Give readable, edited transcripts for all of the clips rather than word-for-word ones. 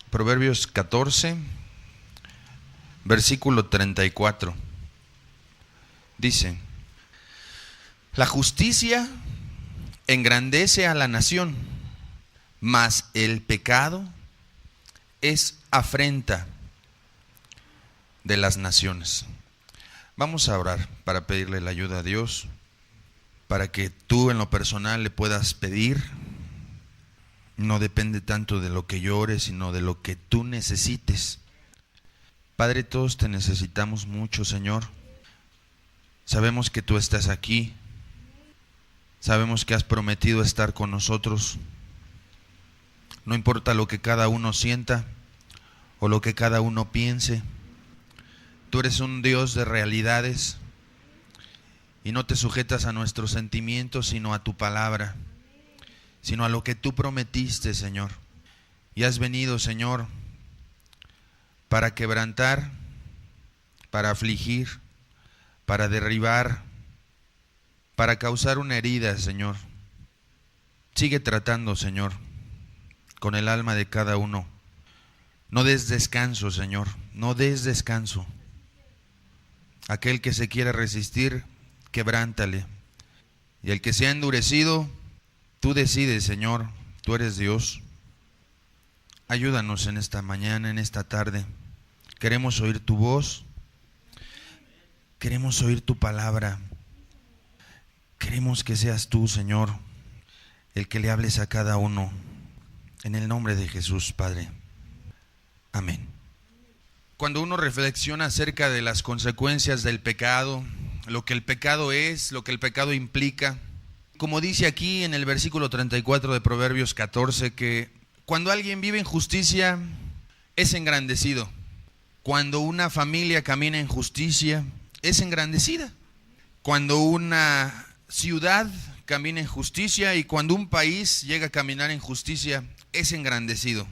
Proverbios 14, versículo 34. Dice: la justicia engrandece a la nación, mas el pecado es afrenta de las naciones. Vamos a orar para pedirle la ayuda a Dios, para que tú en lo personal le puedas pedir. No depende tanto de lo que yo ore, sino de lo que tú necesites. Padre, todos te necesitamos mucho, Señor. Sabemos que tú estás aquí. Sabemos que has prometido estar con nosotros. No importa lo que cada uno sienta o lo que cada uno piense. Tú eres un Dios de realidades y no te sujetas a nuestros sentimientos, sino a tu palabra, sino a lo que tú prometiste, Señor. Y has venido, Señor, para quebrantar, para afligir, para derribar, para causar una herida, Señor. Sigue tratando, Señor, con el alma de cada uno. No des descanso, Señor, no des descanso. Aquel que se quiera resistir, quebrántale. Y el que se ha endurecido, tú decides, Señor, tú eres Dios. Ayúdanos en esta mañana, en esta tarde. Queremos oír tu voz. Queremos oír tu palabra. Queremos que seas tú, Señor, el que le hables a cada uno. En el nombre de Jesús, Padre. Amén. Cuando uno reflexiona acerca de las consecuencias del pecado, lo que el pecado es, lo que el pecado implica, como dice aquí en el versículo 34 de Proverbios 14, que cuando alguien vive en justicia es engrandecido. Cuando una familia camina en justicia es engrandecida. Cuando una ciudad camina en justicia y cuando un país llega a caminar en justicia es engrandecido.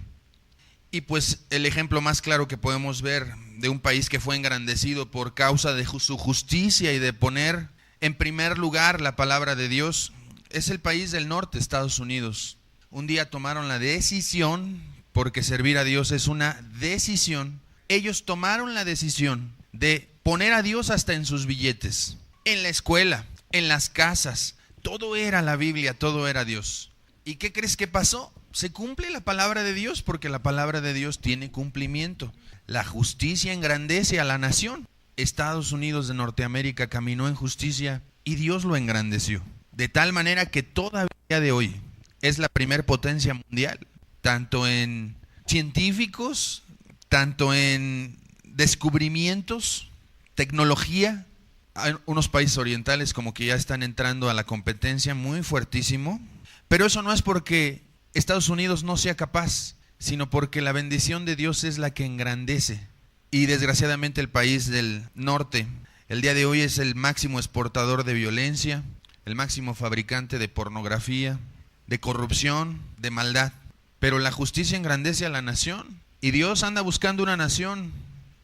Y pues el ejemplo más claro que podemos ver de un país que fue engrandecido por causa de su justicia y de poner en primer lugar la palabra de Dios es el país del norte, Estados Unidos. Un día tomaron la decisión, porque servir a Dios es una decisión. Ellos tomaron la decisión de poner a Dios hasta en sus billetes, en la escuela, en las casas. Todo era la Biblia, todo era Dios. ¿Y qué crees que pasó? Se cumple la palabra de Dios, porque la palabra de Dios tiene cumplimiento. La justicia engrandece a la nación. Estados Unidos de Norteamérica caminó en justicia y Dios lo engrandeció. De tal manera que todavía de hoy es la primer potencia mundial, tanto en científicos, tanto en descubrimientos, tecnología. Hay unos países orientales como que ya están entrando a la competencia muy fuertísimo, pero eso no es porque Estados Unidos no sea capaz, sino porque la bendición de Dios es la que engrandece. Y desgraciadamente el país del norte, el día de hoy es el máximo exportador de violencia, el máximo fabricante de pornografía, de corrupción, de maldad. Pero la justicia engrandece a la nación. Y Dios anda buscando una nación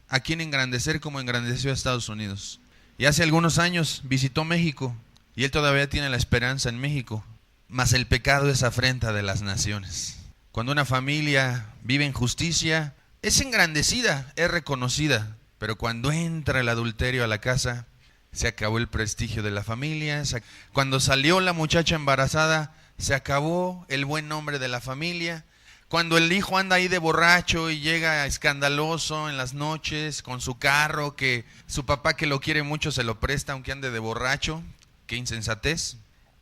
a quien engrandecer como engrandeció a Estados Unidos. Y hace algunos años visitó México y él todavía tiene la esperanza en México. Mas el pecado es afrenta de las naciones. Cuando una familia vive en justicia, es engrandecida, es reconocida. Pero cuando entra el adulterio a la casa, se acabó el prestigio de la familia. Cuando salió la muchacha embarazada, se acabó el buen nombre de la familia. Cuando el hijo anda ahí de borracho y llega escandaloso en las noches con su carro, que su papá, que lo quiere mucho, se lo presta aunque ande de borracho. ¡Qué insensatez!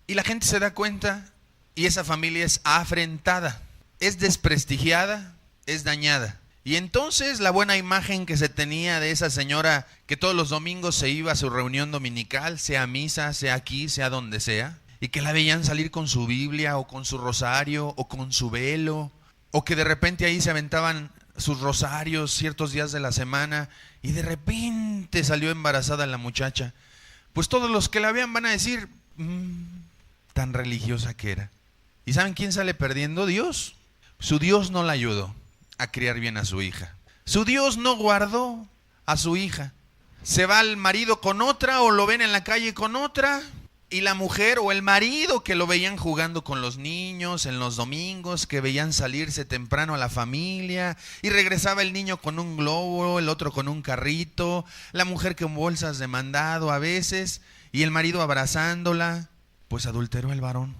Y la gente se da cuenta y esa familia es afrentada, es desprestigiada, es dañada. Y entonces la buena imagen que se tenía de esa señora que todos los domingos se iba a su reunión dominical, sea misa, sea aquí, sea donde sea, y que la veían salir con su Biblia o con su rosario o con su velo, o que de repente ahí se aventaban sus rosarios ciertos días de la semana y de repente salió embarazada la muchacha. Pues todos los que la vean van a decir, tan religiosa que era. ¿Y saben quién sale perdiendo? Dios. Su Dios no la ayudó a criar bien a su hija. Su Dios no guardó a su hija. Se va el marido con otra o lo ven en la calle con otra Y la mujer o el marido que lo veían jugando con los niños en los domingos, que veían salirse temprano a la familia y regresaba el niño con un globo, el otro con un carrito, la mujer con bolsas de mandado a veces y el marido abrazándola, pues adulteró el varón.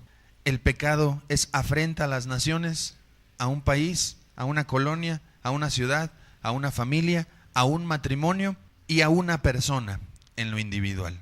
El pecado es afrenta a las naciones, a un país, a una colonia, a una ciudad, a una familia, a un matrimonio y a una persona en lo individual.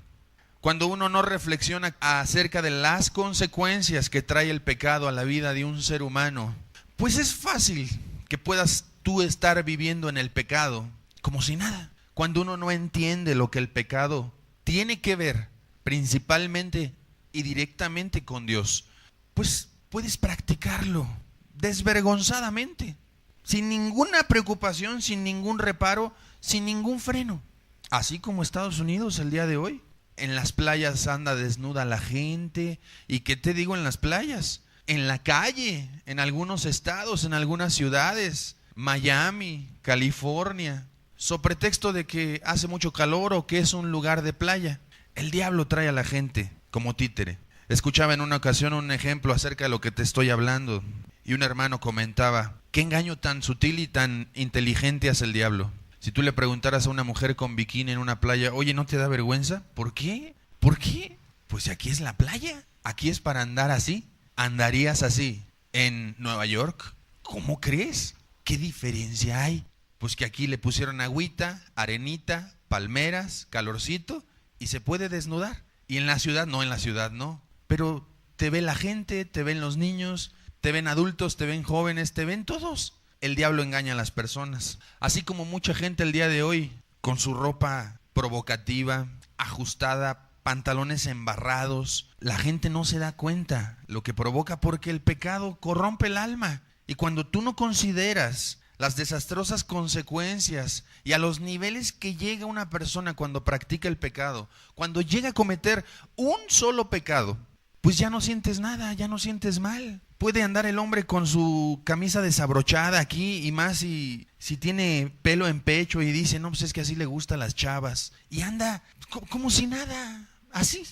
Cuando uno no reflexiona acerca de las consecuencias que trae el pecado a la vida de un ser humano, pues es fácil que puedas tú estar viviendo en el pecado como si nada. Cuando uno no entiende lo que el pecado tiene que ver principalmente y directamente con Dios, pues puedes practicarlo desvergonzadamente, sin ninguna preocupación, sin ningún reparo, sin ningún freno. Así como Estados Unidos el día de hoy. En las playas anda desnuda la gente. ¿Y qué te digo en las playas? En la calle, en algunos estados, en algunas ciudades, Miami, California, so pretexto de que hace mucho calor o que es un lugar de playa. El diablo trae a la gente como títere. Escuchaba en una ocasión un ejemplo acerca de lo que te estoy hablando y un hermano comentaba, ¿qué engaño tan sutil y tan inteligente hace el diablo? Si tú le preguntaras a una mujer con bikini en una playa, oye, ¿no te da vergüenza? ¿Por qué? ¿Por qué? Pues aquí es la playa. Aquí es para andar así. ¿Andarías así en Nueva York? ¿Cómo crees? ¿Qué diferencia hay? Pues que aquí le pusieron agüita, arenita, palmeras, calorcito y se puede desnudar. Y en la ciudad no. Pero te ve la gente, te ven los niños, te ven adultos, te ven jóvenes, te ven todos. El diablo engaña a las personas. Así como mucha gente el día de hoy, con su ropa provocativa, ajustada, pantalones embarrados, la gente no se da cuenta lo que provoca porque el pecado corrompe el alma. Y cuando tú no consideras las desastrosas consecuencias y a los niveles que llega una persona cuando practica el pecado, cuando llega a cometer un solo pecado, pues ya no sientes nada, ya no sientes mal. Puede andar el hombre con su camisa desabrochada aquí y más si tiene pelo en pecho y dice, no, pues es que así le gusta a las chavas. Y anda como si nada, así.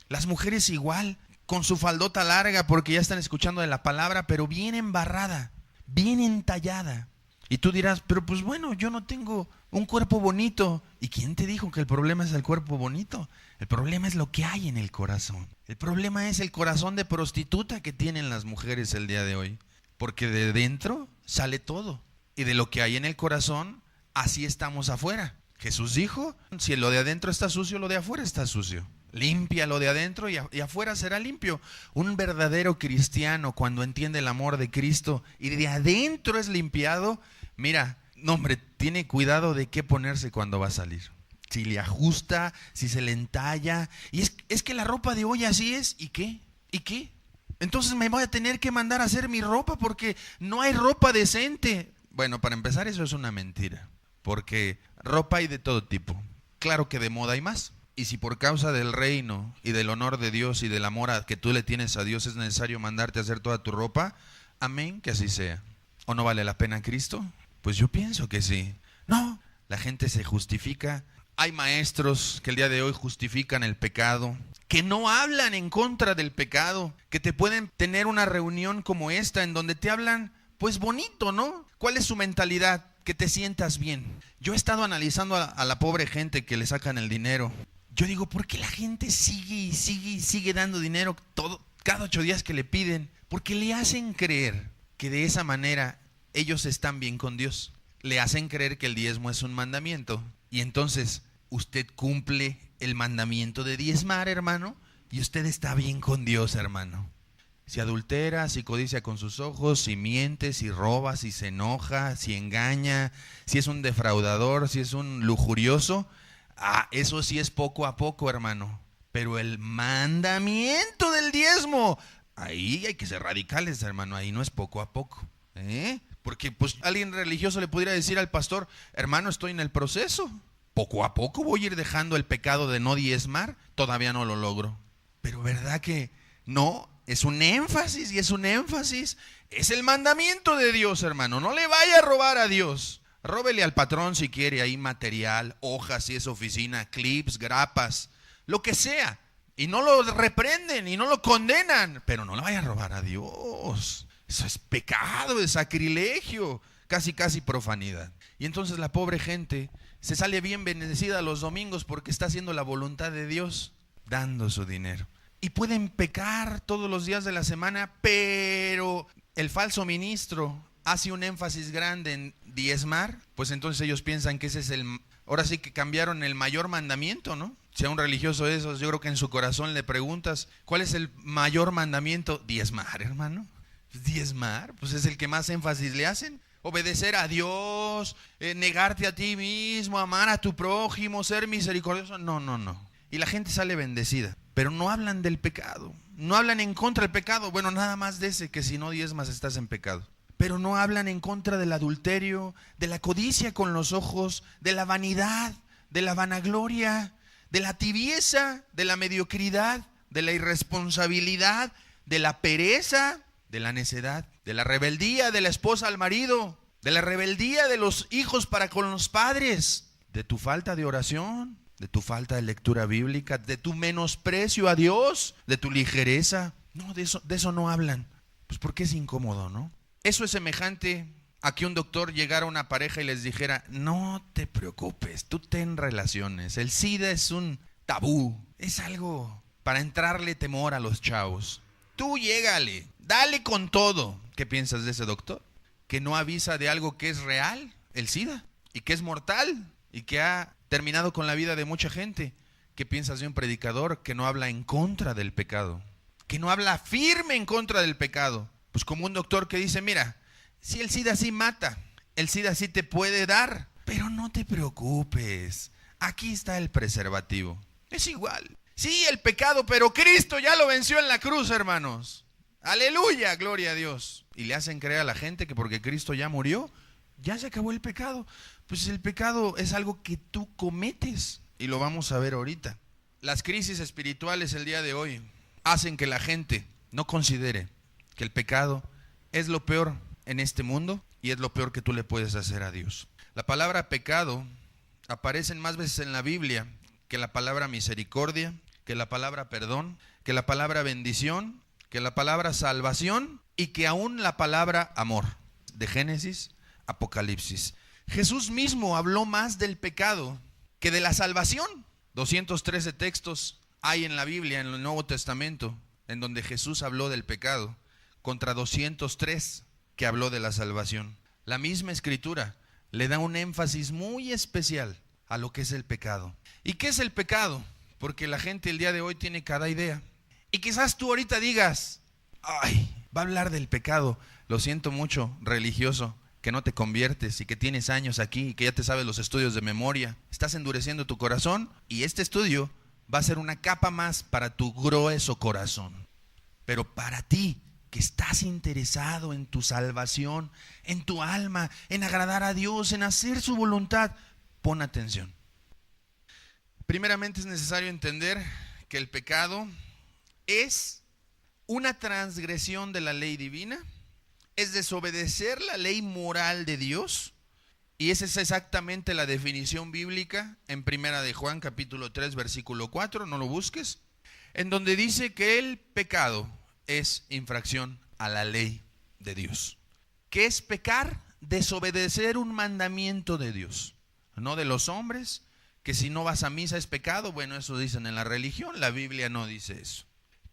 Las mujeres igual, con su faldota larga porque ya están escuchando de la palabra, pero bien embarrada, bien entallada. Y tú dirás, pero pues bueno, yo no tengo un cuerpo bonito. ¿Y quién te dijo que el problema es el cuerpo bonito? El problema es lo que hay en el corazón. El problema es el corazón de prostituta que tienen las mujeres el día de hoy. Porque de dentro sale todo. Y de lo que hay en el corazón, así estamos afuera. Jesús dijo, si lo de adentro está sucio, lo de afuera está sucio. Limpia lo de adentro y afuera será limpio. Un verdadero cristiano, cuando entiende el amor de Cristo y de adentro es limpiado, mira, no hombre, tiene cuidado de qué ponerse cuando va a salir. Si le ajusta, si se le entalla. Y es que la ropa de hoy así es. ¿Y qué? ¿Y qué? Entonces me voy a tener que mandar a hacer mi ropa porque no hay ropa decente. Bueno, para empezar, eso es una mentira. Porque ropa hay de todo tipo. Claro que de moda hay más. Y si por causa del reino y del honor de Dios y del amor que tú le tienes a Dios es necesario mandarte a hacer toda tu ropa, amén, que así sea. ¿O no vale la pena Cristo? Pues yo pienso que sí. No, la gente se justifica. Hay maestros que el día de hoy justifican el pecado, que no hablan en contra del pecado, que te pueden tener una reunión como esta en donde te hablan, pues bonito, ¿no? ¿Cuál es su mentalidad? Que te sientas bien. Yo he estado analizando a la pobre gente que le sacan el dinero. Yo digo, ¿por qué la gente sigue dando dinero cada 8 días que le piden? Porque le hacen creer que de esa manera ellos están bien con Dios. Le hacen creer que el diezmo es un mandamiento. Y entonces usted cumple el mandamiento de diezmar, hermano, y usted está bien con Dios, hermano. Si adultera, si codicia con sus ojos, si miente, si roba, si se enoja, si engaña, si es un defraudador, si es un lujurioso, eso sí es poco a poco, hermano. Pero el mandamiento del diezmo, ahí hay que ser radicales, hermano. Ahí no es poco a poco, Porque pues alguien religioso le pudiera decir al pastor, hermano, estoy en el proceso. Poco a poco voy a ir dejando el pecado de no diezmar. Todavía no lo logro. Pero ¿verdad que no? Es un énfasis y es un énfasis. Es el mandamiento de Dios, hermano. No le vaya a robar a Dios. Róbele al patrón si quiere ahí material, hojas si es oficina, clips, grapas, lo que sea. Y no lo reprenden y no lo condenan. Pero no le vaya a robar a Dios. Eso es pecado, es sacrilegio, casi profanidad. Y entonces la pobre gente se sale bien bendecida los domingos porque está haciendo la voluntad de Dios, dando su dinero. Y pueden pecar todos los días de la semana, pero el falso ministro hace un énfasis grande en diezmar, pues entonces ellos piensan que ese es ahora sí que cambiaron el mayor mandamiento, ¿no? Si a un religioso de esos, yo creo que en su corazón le preguntas, ¿cuál es el mayor mandamiento? Diezmar, hermano. Diezmar, pues es el que más énfasis le hacen. Obedecer a Dios, negarte a ti mismo, amar a tu prójimo, ser misericordioso. No. Y la gente sale bendecida, pero no hablan del pecado, no hablan en contra del pecado. Bueno, nada más de ese, que si no diezmas estás en pecado. Pero no hablan en contra del adulterio, de la codicia con los ojos, de la vanidad, de la vanagloria, de la tibieza, de la mediocridad, de la irresponsabilidad, de la pereza, de la necedad, de la rebeldía de la esposa al marido, de la rebeldía de los hijos para con los padres, de tu falta de oración, de tu falta de lectura bíblica, de tu menosprecio a Dios, de tu ligereza. No, de eso no hablan. Pues porque es incómodo, ¿no? Eso es semejante a que un doctor llegara a una pareja y les dijera, no te preocupes, tú ten relaciones. El SIDA es un tabú, es algo para entrarle temor a los chavos. Tú llégale, dale con todo. ¿Qué piensas de ese doctor? Que no avisa de algo que es real, el SIDA, y que es mortal, y que ha terminado con la vida de mucha gente. ¿Qué piensas de un predicador que no habla en contra del pecado? Que no habla firme en contra del pecado. Pues como un doctor que dice, mira, si el SIDA sí mata, el SIDA sí te puede dar, pero no te preocupes, aquí está el preservativo. Es igual. Sí, el pecado, pero Cristo ya lo venció en la cruz, hermanos. Aleluya, gloria a Dios. Y le hacen creer a la gente que porque Cristo ya murió, ya se acabó el pecado. Pues el pecado es algo que tú cometes, y lo vamos a ver ahorita. Las crisis espirituales el día de hoy hacen que la gente no considere que el pecado es lo peor en este mundo y es lo peor que tú le puedes hacer a Dios. La palabra pecado aparece más veces en la Biblia que la palabra misericordia, que la palabra perdón, que la palabra bendición, que la palabra salvación y que aún la palabra amor. De Génesis, Apocalipsis. Jesús mismo habló más del pecado que de la salvación. 213 textos hay en la Biblia, en el Nuevo Testamento, en donde Jesús habló del pecado, contra 203 que habló de la salvación. La misma escritura le da un énfasis muy especial a lo que es el pecado. ¿Y qué es el pecado? Porque la gente el día de hoy tiene cada idea. Y quizás tú ahorita digas, ay, va a hablar del pecado. Lo siento mucho, religioso, que no te conviertes y que tienes años aquí y que ya te sabes los estudios de memoria. Estás endureciendo tu corazón y este estudio va a ser una capa más para tu grueso corazón. Pero para ti, que estás interesado en tu salvación, en tu alma, en agradar a Dios, en hacer su voluntad, pon atención. Primeramente es necesario entender que el pecado es una transgresión de la ley divina, es desobedecer la ley moral de Dios, y esa es exactamente la definición bíblica en Primera de Juan capítulo 3 versículo 4, no lo busques, en donde dice que el pecado es infracción a la ley de Dios. ¿Qué es pecar? Desobedecer un mandamiento de Dios, no de los hombres, que si no vas a misa es pecado. Bueno, eso dicen en la religión, la Biblia no dice eso.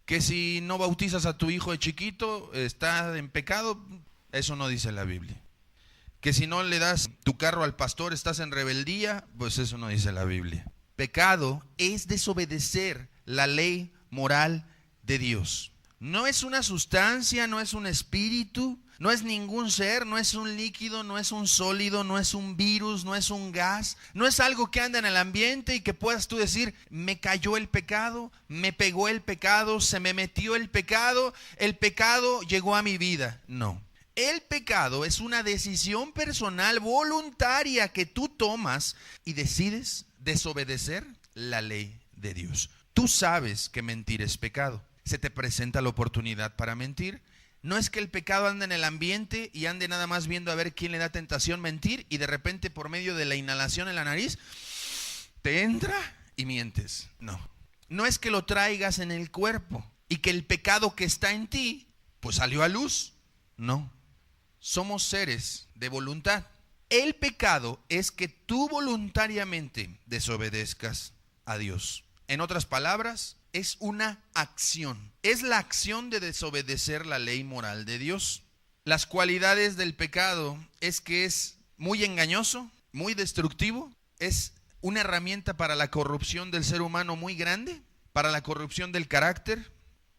Que si no bautizas a tu hijo de chiquito está en pecado, eso no dice la Biblia. Que si no le das tu carro al pastor estás en rebeldía, pues eso no dice la Biblia. Pecado es desobedecer la ley moral de Dios. No es una sustancia, no es un espíritu, no es ningún ser, no es un líquido, no es un sólido, no es un virus, no es un gas, no es algo que anda en el ambiente y que puedas tú decir, me cayó el pecado, me pegó el pecado, se me metió el pecado llegó a mi vida. No. El pecado es una decisión personal voluntaria que tú tomas y decides desobedecer la ley de Dios. Tú sabes que mentir es pecado. Se te presenta la oportunidad para mentir. No es que el pecado ande en el ambiente y ande nada más viendo a ver quién le da tentación mentir y de repente por medio de la inhalación en la nariz te entra y mientes. No. no es que lo traigas en el cuerpo y que el pecado que está en ti, pues salió a luz. No, somos seres de voluntad. El pecado es que tú voluntariamente desobedezcas a Dios. En otras palabras, es una acción. Es la acción de desobedecer la ley moral de Dios. Las cualidades del pecado es que es muy engañoso, muy destructivo, es una herramienta para la corrupción del ser humano muy grande, para la corrupción del carácter,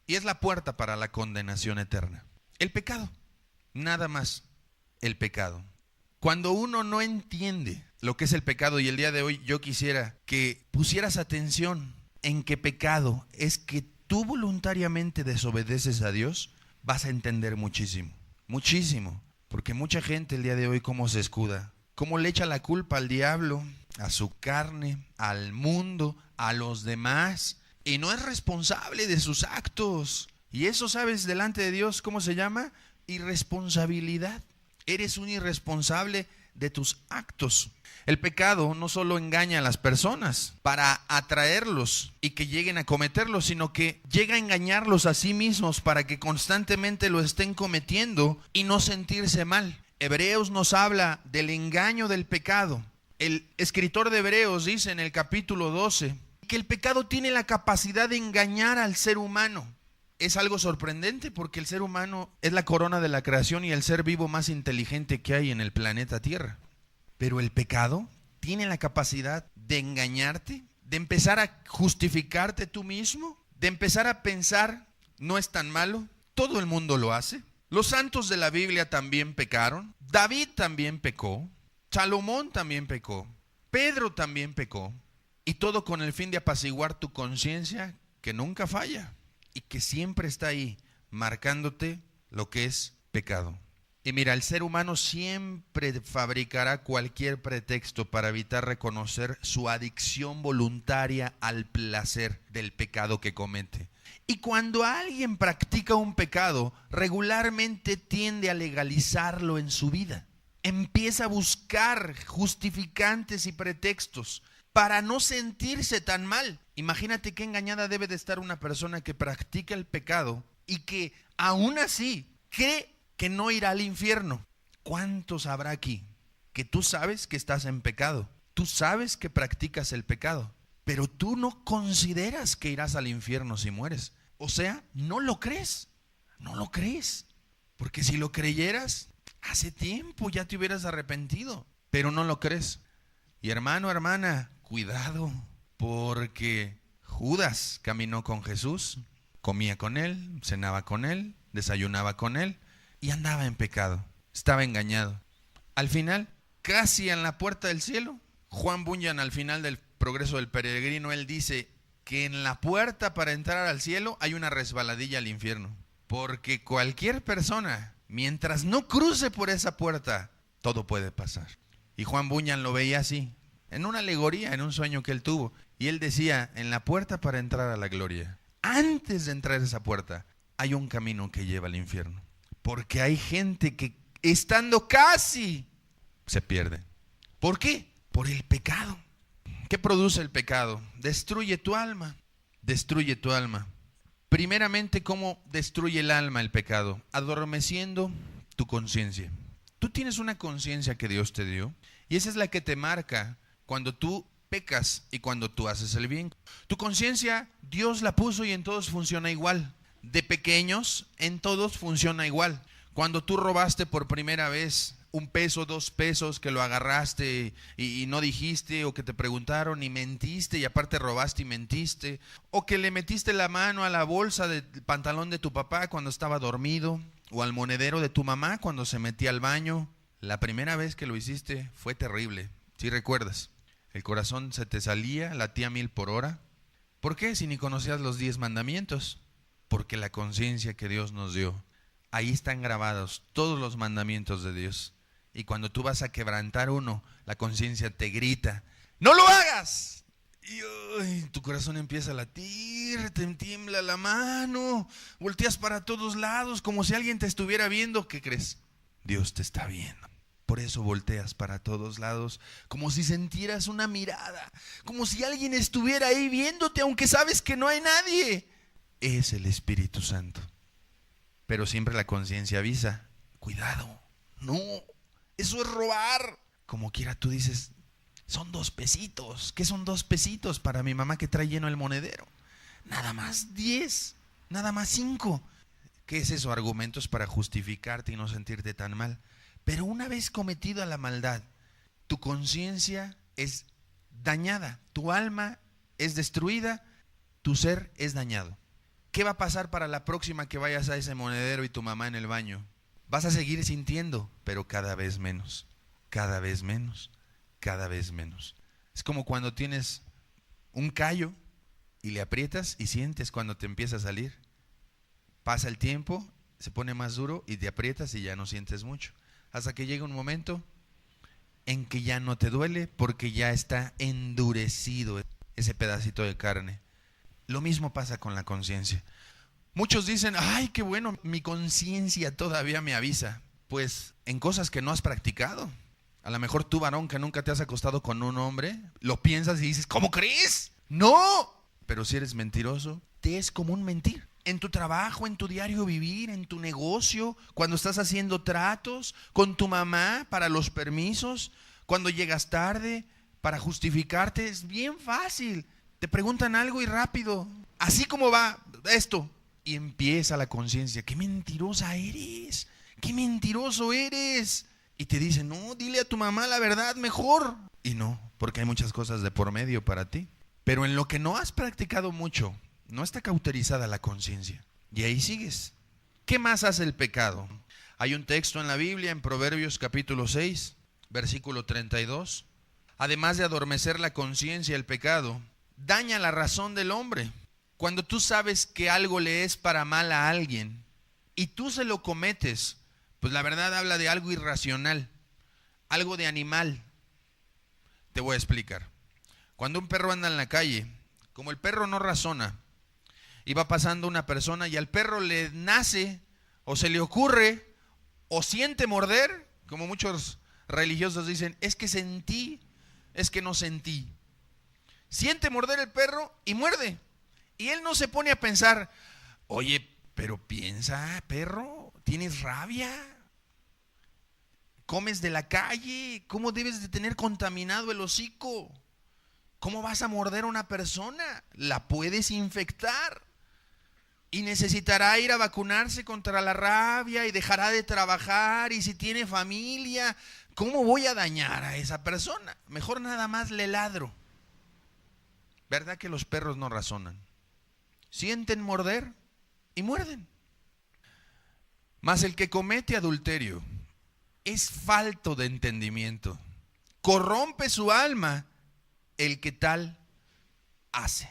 y es la puerta para la condenación eterna. El pecado, nada más el pecado. Cuando uno no entiende lo que es el pecado, y el día de hoy yo quisiera que pusieras atención en que pecado es que tú voluntariamente desobedeces a Dios, vas a entender muchísimo, muchísimo. Porque mucha gente el día de hoy cómo se escuda, cómo le echa la culpa al diablo, a su carne, al mundo, a los demás, y no es responsable de sus actos. Y eso, ¿sabes? Delante de Dios, ¿cómo se llama? Irresponsabilidad. Eres un irresponsable de tus actos. El pecado no solo engaña a las personas para atraerlos y que lleguen a cometerlos, sino que llega a engañarlos a sí mismos para que constantemente lo estén cometiendo y no sentirse mal. Hebreos nos habla del engaño del pecado. El escritor de Hebreos dice en el capítulo 12 que el pecado tiene la capacidad de engañar al ser humano. Es algo sorprendente porque el ser humano es la corona de la creación y el ser vivo más inteligente que hay en el planeta Tierra. Pero el pecado tiene la capacidad de engañarte, de empezar a justificarte tú mismo, de empezar a pensar, no es tan malo, todo el mundo lo hace. Los santos de la Biblia también pecaron, David también pecó, Salomón también pecó, Pedro también pecó, y todo con el fin de apaciguar tu conciencia que nunca falla y que siempre está ahí marcándote lo que es pecado. Y mira, el ser humano siempre fabricará cualquier pretexto para evitar reconocer su adicción voluntaria al placer del pecado que comete. Y cuando alguien practica un pecado, regularmente tiende a legalizarlo en su vida. Empieza a buscar justificantes y pretextos para no sentirse tan mal. Imagínate qué engañada debe de estar una persona que practica el pecado y que aún así cree que no irá al infierno. ¿Cuántos habrá aquí que tú sabes que estás en pecado? Tú sabes que practicas el pecado, pero tú no consideras que irás al infierno si mueres. O sea, no lo crees, no lo crees. Porque si lo creyeras, hace tiempo ya te hubieras arrepentido, pero no lo crees. Y hermano, hermana, cuidado, porque Judas caminó con Jesús, comía con él, cenaba con él, desayunaba con él y andaba en pecado, estaba engañado. Al final, casi en la puerta del cielo, Juan Bunyan, al final del Progreso del Peregrino, él dice que en la puerta para entrar al cielo hay una resbaladilla al infierno, porque cualquier persona, mientras no cruce por esa puerta, todo puede pasar. Y Juan Bunyan lo veía así, en una alegoría, en un sueño que él tuvo, y él decía, en la puerta para entrar a la gloria, antes de entrar a esa puerta, hay un camino que lleva al infierno. Porque hay gente que estando casi se pierde. ¿Por qué? Por el pecado. ¿Qué produce el pecado? Destruye tu alma. Destruye tu alma. Primeramente, ¿cómo destruye el alma el pecado? Adormeciendo tu conciencia. Tú tienes una conciencia que Dios te dio y esa es la que te marca cuando tú pecas y cuando tú haces el bien. Tu conciencia Dios la puso y en todos funciona igual. De pequeños, en todos funciona igual. Cuando tú robaste por primera vez $1, $2, que lo agarraste y no dijiste, o que te preguntaron y mentiste y aparte robaste y mentiste, o que le metiste la mano a la bolsa del pantalón de tu papá cuando estaba dormido, o al monedero de tu mamá cuando se metía al baño, la primera vez que lo hiciste fue terrible, ¿sí recuerdas? El corazón se te salía, latía 1000 por hora. ¿Por qué? Si ni conocías los 10 mandamientos. Porque la conciencia que Dios nos dio, ahí están grabados todos los mandamientos de Dios. Y cuando tú vas a quebrantar uno, la conciencia te grita, ¡no lo hagas! Y tu corazón empieza a latir, te tiembla la mano, volteas para todos lados como si alguien te estuviera viendo. ¿Qué crees? Dios te está viendo. Por eso volteas para todos lados, como si sintieras una mirada, como si alguien estuviera ahí viéndote, aunque sabes que no hay nadie. Es el Espíritu Santo. Pero siempre la conciencia avisa, cuidado, no, eso es robar. Como quiera tú dices, son 2 pesitos. ¿Qué son 2 pesitos para mi mamá que trae lleno el monedero? Nada más 10, nada más 5. ¿Qué es eso? Argumentos para justificarte y no sentirte tan mal. Pero una vez cometida la maldad, tu conciencia es dañada, tu alma es destruida, tu ser es dañado. ¿Qué va a pasar para la próxima que vayas a ese monedero y tu mamá en el baño? Vas a seguir sintiendo, pero cada vez menos, cada vez menos, cada vez menos. Es como cuando tienes un callo y le aprietas y sientes cuando te empieza a salir. Pasa el tiempo, se pone más duro y te aprietas y ya no sientes mucho. Hasta que llega un momento en que ya no te duele porque ya está endurecido ese pedacito de carne. Lo mismo pasa con la conciencia. Muchos dicen, ay, qué bueno, mi conciencia todavía me avisa. Pues en cosas que no has practicado. A lo mejor tú, varón, que nunca te has acostado con un hombre, lo piensas y dices, ¿cómo crees? ¡No! Pero si eres mentiroso, te es común mentir. En tu trabajo, en tu diario vivir, en tu negocio, cuando estás haciendo tratos con tu mamá para los permisos, cuando llegas tarde para justificarte, es bien fácil. Te preguntan algo y rápido, así como va esto, y empieza la conciencia, qué mentirosa eres, qué mentiroso eres. Y te dicen, no, dile a tu mamá la verdad mejor. Y no, porque hay muchas cosas de por medio para ti. Pero en lo que no has practicado mucho, no está cauterizada la conciencia. Y ahí sigues. ¿Qué más hace el pecado? Hay un texto en la Biblia, en Proverbios capítulo 6, versículo 32. Además de adormecer la conciencia, el pecado daña la razón del hombre. Cuando tú sabes que algo le es para mal a alguien y tú se lo cometes, pues la verdad habla de algo irracional, algo de animal. Te voy a explicar. Cuando un perro anda en la calle, como el perro no razona, y va pasando una persona y al perro le nace o se le ocurre o siente morder, como muchos religiosos dicen, es que sentí, es que no sentí. Siente morder el perro y muerde. Y él no se pone a pensar, oye, pero piensa, perro, ¿tienes rabia? ¿Comes de la calle? ¿Cómo debes de tener contaminado el hocico? ¿Cómo vas a morder a una persona? La puedes infectar. Y necesitará ir a vacunarse contra la rabia y dejará de trabajar. Y si tiene familia, ¿cómo voy a dañar a esa persona? Mejor nada más le ladro. ¿Verdad que los perros no razonan? Sienten morder y muerden. Mas el que comete adulterio es falto de entendimiento. Corrompe su alma el que tal hace.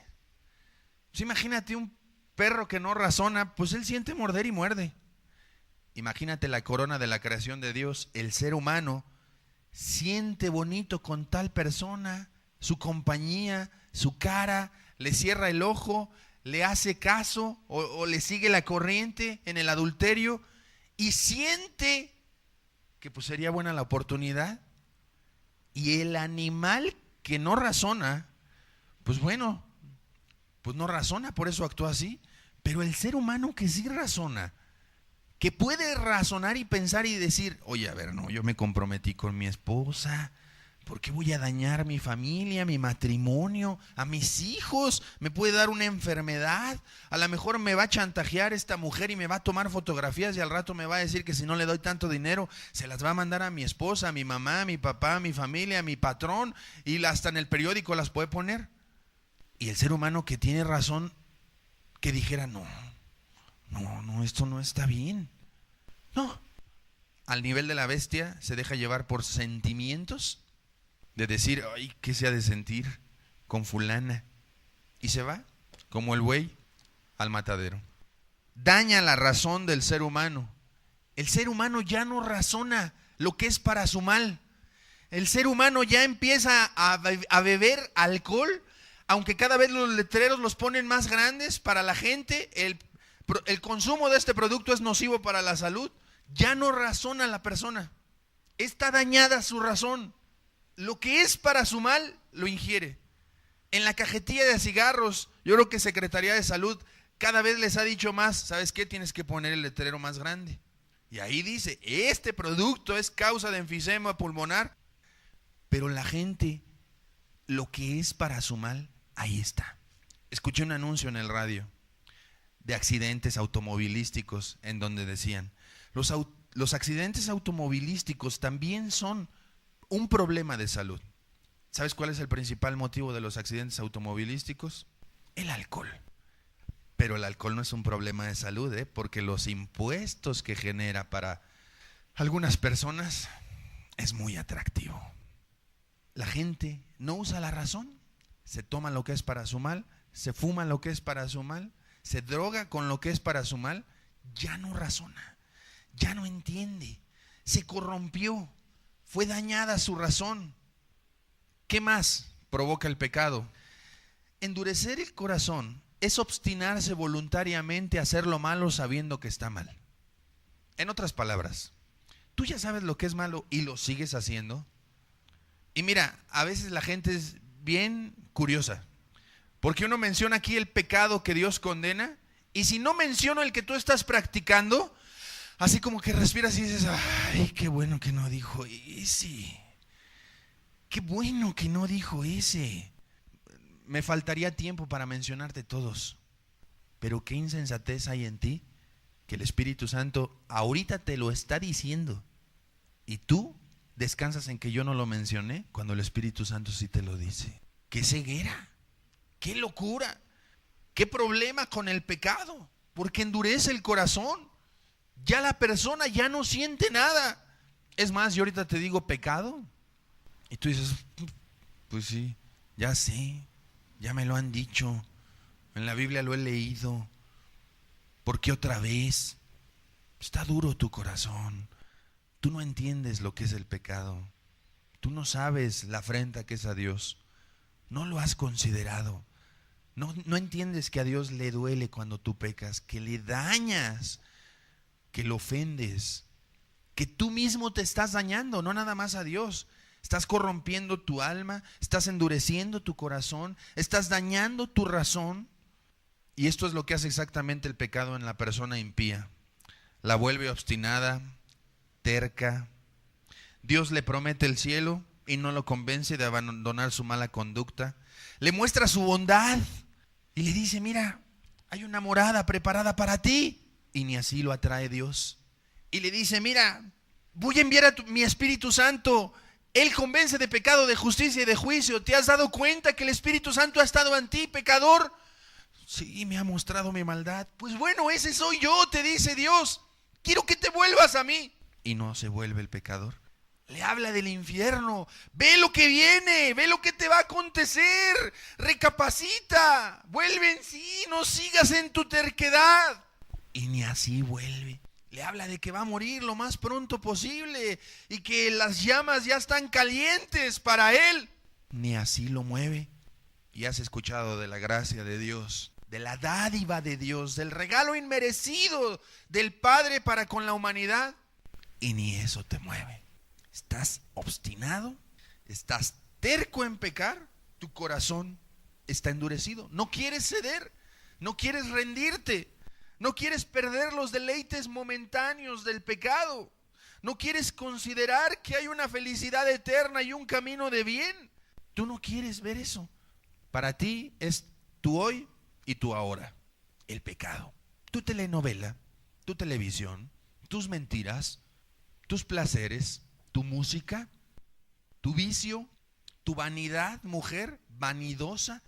Pues imagínate un perro que no razona, pues él siente morder y muerde. Imagínate la corona de la creación de Dios, el ser humano siente bonito con tal persona, su compañía, su cara, le cierra el ojo, le hace caso o le sigue la corriente en el adulterio y siente que pues sería buena la oportunidad. Y el animal que no razona, pues bueno, pues no razona, por eso actúa así. Pero el ser humano que sí razona, que puede razonar y pensar y decir, oye, a ver, no, yo me comprometí con mi esposa, ¿por qué voy a dañar mi familia, mi matrimonio, a mis hijos? Me puede dar una enfermedad, a lo mejor me va a chantajear esta mujer y me va a tomar fotografías y al rato me va a decir que si no le doy tanto dinero, se las va a mandar a mi esposa, a mi mamá, a mi papá, a mi familia, a mi patrón, y hasta en el periódico las puede poner. Y el ser humano que tiene razón, que dijera, no, esto no está bien. No, al nivel de la bestia se deja llevar por sentimientos, de decir, ay, ¿qué se ha de sentir con fulana? Y se va, como el buey, al matadero. Daña la razón del ser humano. El ser humano ya no razona lo que es para su mal. El ser humano ya empieza a beber alcohol, aunque cada vez los letreros los ponen más grandes para la gente. El consumo de este producto es nocivo para la salud. Ya no razona la persona. Está dañada su razón. Lo que es para su mal, lo ingiere. En la cajetilla de cigarros, yo creo que Secretaría de Salud cada vez les ha dicho más, ¿sabes qué? Tienes que poner el letrero más grande. Y ahí dice, este producto es causa de enfisema pulmonar. Pero la gente, lo que es para su mal, ahí está. Escuché un anuncio en el radio de accidentes automovilísticos en donde decían, los accidentes automovilísticos también son un problema de salud. ¿Sabes cuál es el principal motivo de los accidentes automovilísticos? El alcohol. Pero el alcohol no es un problema de salud, porque los impuestos que genera para algunas personas es muy atractivo. La gente no usa la razón, se toma lo que es para su mal, se fuma lo que es para su mal, se droga con lo que es para su mal, ya no razona, ya no entiende, se corrompió, fue dañada su razón. ¿Qué más provoca el pecado? Endurecer el corazón es obstinarse voluntariamente a hacer lo malo sabiendo que está mal. En otras palabras, tú ya sabes lo que es malo y lo sigues haciendo. Y mira, a veces la gente es bien curiosa, porque uno menciona aquí el pecado que Dios condena, y si no menciono el que tú estás practicando, así como que respiras y dices, ay, qué bueno que no dijo ese. Qué bueno que no dijo ese. Me faltaría tiempo para mencionarte todos, pero qué insensatez hay en ti que el Espíritu Santo ahorita te lo está diciendo y tú descansas en que yo no lo mencioné cuando el Espíritu Santo sí te lo dice. ¡Qué ceguera! ¡Qué locura! ¡Qué problema con el pecado! Porque endurece el corazón. Ya la persona ya no siente nada. Es más, yo ahorita te digo pecado y tú dices, pues sí, ya sé, ya me lo han dicho, en la Biblia lo he leído. ¿Por qué otra vez? Está duro tu corazón. Tú no entiendes lo que es el pecado. Tú no sabes la afrenta que es a Dios. No lo has considerado. No entiendes que a Dios le duele cuando tú pecas, que le dañas, que lo ofendes, que tú mismo te estás dañando, no nada más a Dios. Estás corrompiendo tu alma, estás endureciendo tu corazón, estás dañando tu razón. Y esto es lo que hace exactamente el pecado en la persona impía. La vuelve obstinada, terca. Dios le promete el cielo y no lo convence de abandonar su mala conducta. Le muestra su bondad y le dice, mira, hay una morada preparada para ti. Y ni así lo atrae Dios. Y le dice, mira, voy a enviar a mi Espíritu Santo. Él convence de pecado, de justicia y de juicio. ¿Te has dado cuenta que el Espíritu Santo ha estado en ti, pecador? Sí, me ha mostrado mi maldad. Pues bueno, ese soy yo, te dice Dios. Quiero que te vuelvas a mí. Y no se vuelve el pecador. Le habla del infierno. Ve lo que viene, ve lo que te va a acontecer. Recapacita, vuelve en sí, no sigas en tu terquedad. Y ni así vuelve. Le habla de que va a morir lo más pronto posible y que las llamas ya están calientes para él. Ni así lo mueve. Y has escuchado de la gracia de Dios, de la dádiva de Dios, del regalo inmerecido del Padre para con la humanidad. Y ni eso te mueve. Estás obstinado, estás terco en pecar, tu corazón está endurecido. No quieres ceder, no quieres rendirte. No quieres perder los deleites momentáneos del pecado. No quieres considerar que hay una felicidad eterna y un camino de bien. Tú no quieres ver eso. Para ti es tu hoy y tu ahora. El pecado. Tu telenovela, tu televisión, tus mentiras, tus placeres, tu música, tu vicio, tu vanidad, mujer, vanidosa.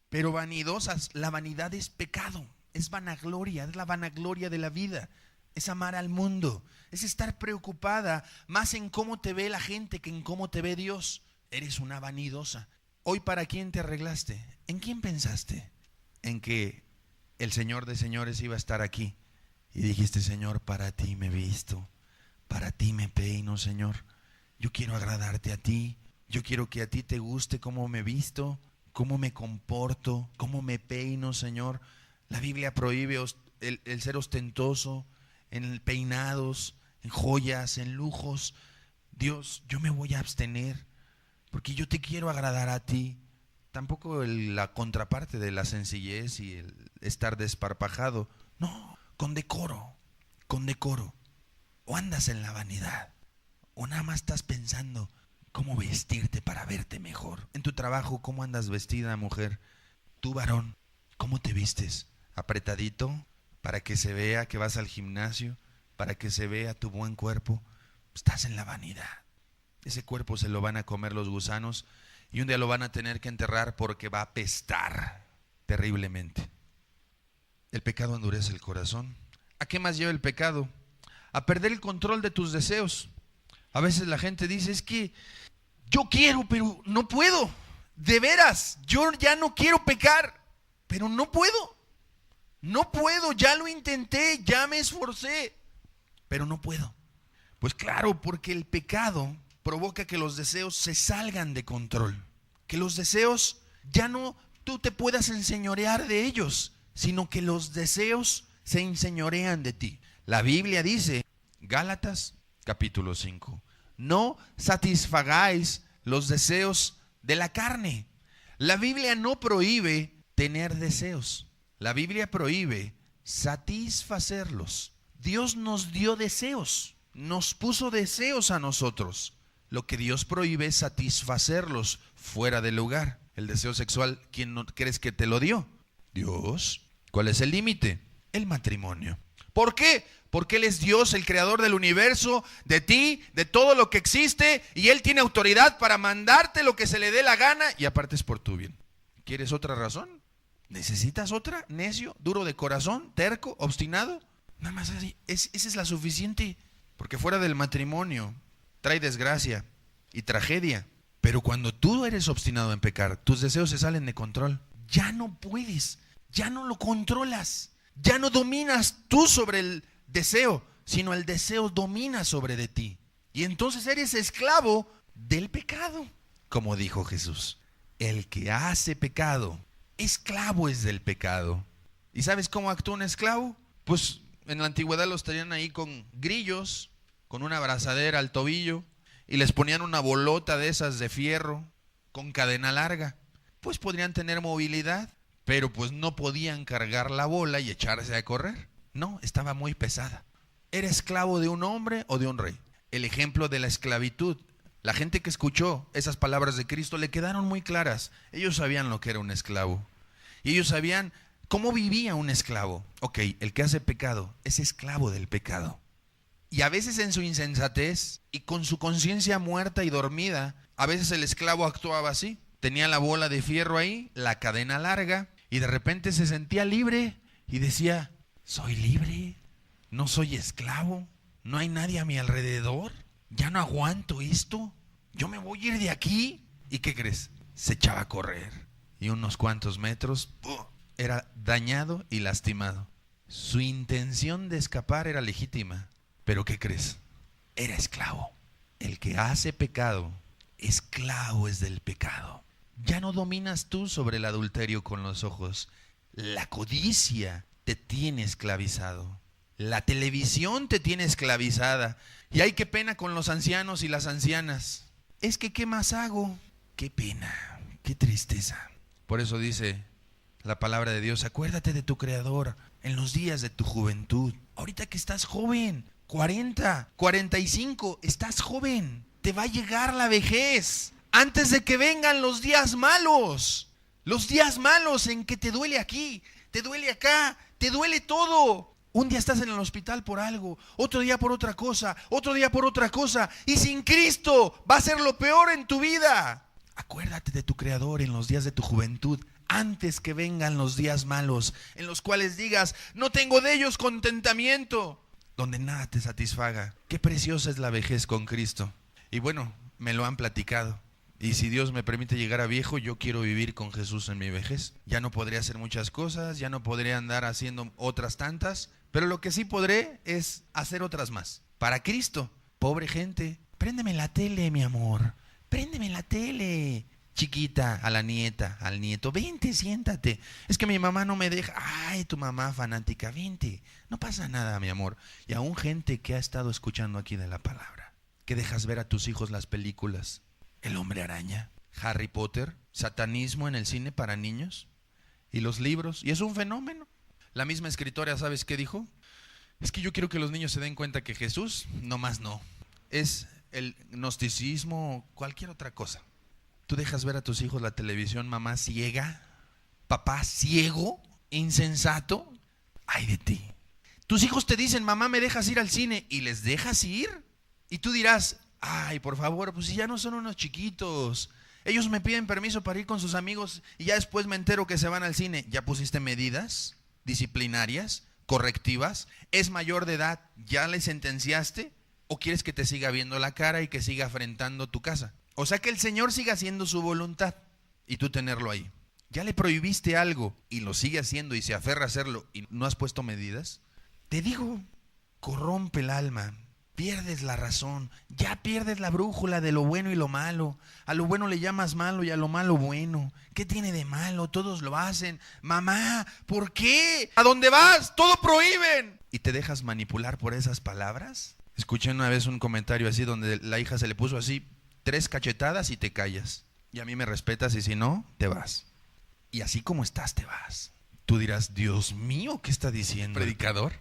Pero vanidosas, la vanidad es pecado. Es vanagloria, es la vanagloria de la vida, es amar al mundo, es estar preocupada más en cómo te ve la gente que en cómo te ve Dios. Eres una vanidosa. Hoy, ¿para quién te arreglaste? ¿En quién pensaste? En que el Señor de señores iba a estar aquí y dijiste, Señor, para ti me visto, para ti me peino, Señor. Yo quiero agradarte a ti, yo quiero que a ti te guste cómo me visto, cómo me comporto, cómo me peino, Señor. La Biblia prohíbe el ser ostentoso en peinados, en joyas, en lujos. Dios, yo me voy a abstener porque yo te quiero agradar a ti. Tampoco la contraparte de la sencillez y el estar desparpajado. No, con decoro, con decoro. O andas en la vanidad, o nada más estás pensando cómo vestirte para verte mejor. En tu trabajo, ¿cómo andas vestida, mujer? Tú, varón, ¿cómo te vistes? ¿Apretadito? ¿Para que se vea que vas al gimnasio? ¿Para que se vea tu buen cuerpo? Estás en la vanidad. Ese cuerpo se lo van a comer los gusanos y un día lo van a tener que enterrar porque va a apestar terriblemente. El pecado endurece el corazón. ¿A qué más lleva el pecado? A perder el control de tus deseos. A veces la gente dice, es que yo quiero, pero no puedo. De veras, yo ya no quiero pecar, pero no puedo. No puedo, ya lo intenté, ya me esforcé, pero no puedo. Pues claro, porque el pecado provoca que los deseos se salgan de control. Que los deseos ya no tú te puedas enseñorear de ellos, sino que los deseos se enseñorean de ti. La Biblia dice, Gálatas capítulo 5, no satisfagáis los deseos de la carne. La Biblia no prohíbe tener deseos. La Biblia prohíbe satisfacerlos. Dios nos dio deseos, nos puso deseos a nosotros. Lo que Dios prohíbe es satisfacerlos fuera del lugar. El deseo sexual, ¿quién no crees que te lo dio? Dios. ¿Cuál es el límite? El matrimonio. ¿Por qué? Porque Él es Dios, el creador del universo, de ti, de todo lo que existe, y Él tiene autoridad para mandarte lo que se le dé la gana, y aparte es por tu bien. ¿Quieres otra razón? ¿Necesitas otra? ¿Necio? ¿Duro de corazón? ¿Terco? ¿Obstinado? Nada más así. Esa es la suficiente. Porque fuera del matrimonio trae desgracia y tragedia. Pero cuando tú eres obstinado en pecar, tus deseos se salen de control. Ya no puedes, ya no lo controlas. Ya no dominas tú sobre el deseo, sino el deseo domina sobre de ti. Y entonces eres esclavo del pecado. Como dijo Jesús, el que hace pecado, esclavo es del pecado. ¿Y sabes cómo actúa un esclavo? Pues en la antigüedad los tenían ahí con grillos, con una abrazadera al tobillo, y les ponían una bolota de esas de fierro, con cadena larga. Pues podrían tener movilidad, pero pues no podían cargar la bola y echarse a correr. No, estaba muy pesada. ¿Era esclavo de un hombre o de un rey? El ejemplo de la esclavitud. La gente que escuchó esas palabras de Cristo le quedaron muy claras. Ellos sabían lo que era un esclavo. Y ellos sabían cómo vivía un esclavo. Ok, el que hace pecado es esclavo del pecado. Y a veces en su insensatez y con su conciencia muerta y dormida, a veces el esclavo actuaba así. Tenía la bola de fierro ahí, la cadena larga, y de repente se sentía libre y decía, soy libre, no soy esclavo, no hay nadie a mi alrededor, ya no aguanto esto, yo me voy a ir de aquí. ¿Y qué crees? Se echaba a correr y unos cuantos metros era dañado y lastimado. Su intención de escapar era legítima, pero ¿qué crees? Era esclavo. El que hace pecado, esclavo es del pecado. Ya no dominas tú sobre el adulterio con los ojos. La codicia te tiene esclavizado. La televisión te tiene esclavizada. Y ay, qué pena con los ancianos y las ancianas. Es que, ¿qué más hago? Qué pena, qué tristeza. Por eso dice la palabra de Dios, acuérdate de tu Creador en los días de tu juventud. Ahorita que estás joven, 40, 45, estás joven. Te va a llegar la vejez. Antes de que vengan los días malos en que te duele aquí, te duele acá, te duele todo. Un día estás en el hospital por algo, otro día por otra cosa, otro día por otra cosa, y sin Cristo va a ser lo peor en tu vida. Acuérdate de tu Creador en los días de tu juventud, antes que vengan los días malos, en los cuales digas, no tengo de ellos contentamiento, donde nada te satisfaga. Qué preciosa es la vejez con Cristo. Y bueno, me lo han platicado. Y si Dios me permite llegar a viejo, yo quiero vivir con Jesús en mi vejez. Ya no podré hacer muchas cosas, ya no podré andar haciendo otras tantas, pero lo que sí podré es hacer otras más. Para Cristo, pobre gente, préndeme la tele, mi amor, préndeme la tele. Chiquita, a la nieta, al nieto, vente, siéntate. Es que mi mamá no me deja. Ay, tu mamá fanática, vente. No pasa nada, mi amor. Y aún gente que ha estado escuchando aquí de la palabra. ¿Qué dejas ver a tus hijos las películas? El Hombre Araña, Harry Potter, satanismo en el cine para niños y los libros. Y es un fenómeno. La misma escritora, ¿sabes qué dijo? Es que yo quiero que los niños se den cuenta que Jesús, no más no. Es el gnosticismo o cualquier otra cosa. ¿Tú dejas ver a tus hijos la televisión, mamá ciega? ¿Papá ciego? ¿Insensato? Ay de ti. Tus hijos te dicen, mamá, ¿me dejas ir al cine? ¿Y les dejas ir? Y tú dirás, ay, por favor, pues si ya no son unos chiquitos. Ellos me piden permiso para ir con sus amigos y ya después me entero que se van al cine. ¿Ya pusiste medidas disciplinarias, correctivas? ¿Es mayor de edad? ¿Ya le sentenciaste? ¿O quieres que te siga viendo la cara y que siga afrentando tu casa? O sea, que el Señor siga haciendo su voluntad y tú tenerlo ahí. ¿Ya le prohibiste algo y lo sigue haciendo y se aferra a hacerlo y no has puesto medidas? Te digo, corrompe el alma, pierdes la razón, ya pierdes la brújula de lo bueno y lo malo. A lo bueno le llamas malo y a lo malo bueno. ¿Qué tiene de malo? Todos lo hacen. Mamá, ¿por qué? ¿A dónde vas? Todo prohíben. ¿Y te dejas manipular por esas palabras? Escuché una vez un comentario así donde la hija se le puso así 3 cachetadas y te callas. Y a mí me respetas y si no, te vas. Y así como estás, te vas. Tú dirás, Dios mío, ¿qué está diciendo? ¿Predicador?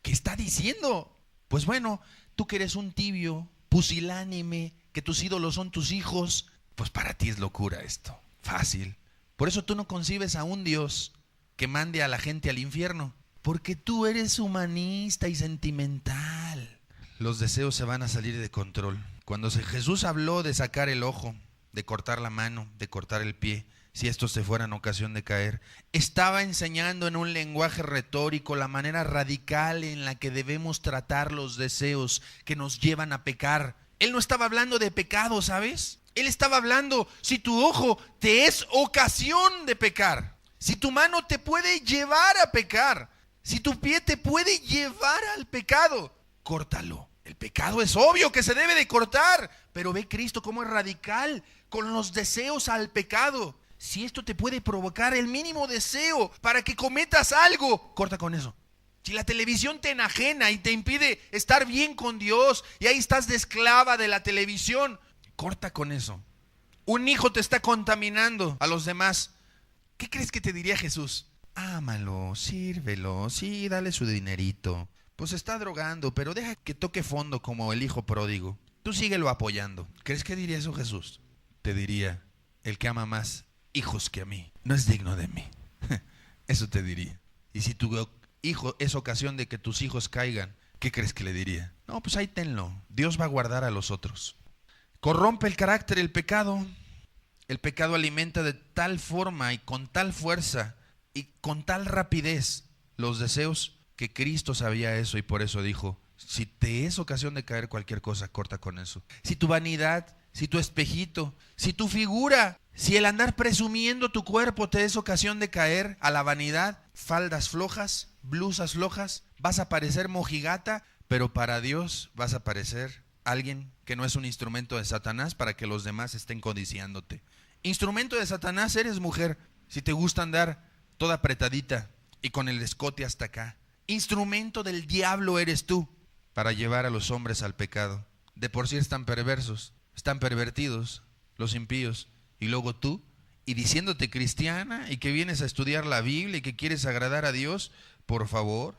¿Qué está diciendo? Pues bueno, tú que eres un tibio, pusilánime, que tus ídolos son tus hijos, pues para ti es locura esto. Fácil. Por eso tú no concibes a un Dios que mande a la gente al infierno. Porque tú eres humanista y sentimental. Los deseos se van a salir de control. Cuando Jesús habló de sacar el ojo, de cortar la mano, de cortar el pie, si estos te fueran ocasión de caer, estaba enseñando en un lenguaje retórico la manera radical en la que debemos tratar los deseos que nos llevan a pecar. Él no estaba hablando de pecado, ¿sabes? Él estaba hablando, si tu ojo te es ocasión de pecar, si tu mano te puede llevar a pecar, si tu pie te puede llevar al pecado, córtalo. El pecado es obvio que se debe de cortar, pero ve Cristo cómo es radical con los deseos al pecado. Si esto te puede provocar el mínimo deseo para que cometas algo, corta con eso. Si la televisión te enajena y te impide estar bien con Dios y ahí estás de esclava de la televisión, corta con eso. Un hijo te está contaminando a los demás. ¿Qué crees que te diría Jesús? Ámalo, sírvelo, sí, dale su dinerito. Pues está drogando, pero deja que toque fondo como el hijo pródigo. Tú síguelo apoyando. ¿Crees que diría eso Jesús? Te diría, el que ama más hijos que a mí no es digno de mí. Eso te diría. Y si tu hijo es ocasión de que tus hijos caigan, ¿qué crees que le diría? No, pues ahí tenlo. Dios va a guardar a los otros. Corrompe el carácter el pecado. El pecado alimenta de tal forma y con tal fuerza y con tal rapidez los deseos que Cristo sabía eso y por eso dijo, si te es ocasión de caer cualquier cosa, corta con eso. Si tu vanidad, si tu espejito, si tu figura, si el andar presumiendo tu cuerpo te es ocasión de caer a la vanidad, faldas flojas, blusas flojas, vas a parecer mojigata, pero para Dios vas a parecer alguien que no es un instrumento de Satanás para que los demás estén codiciándote. Instrumento de Satanás eres mujer, si te gusta andar toda apretadita y con el escote hasta acá. Instrumento del diablo eres tú para llevar a los hombres al pecado. De por sí están perversos, están pervertidos los impíos. Y luego tú, y diciéndote cristiana y que vienes a estudiar la Biblia y que quieres agradar a Dios, por favor,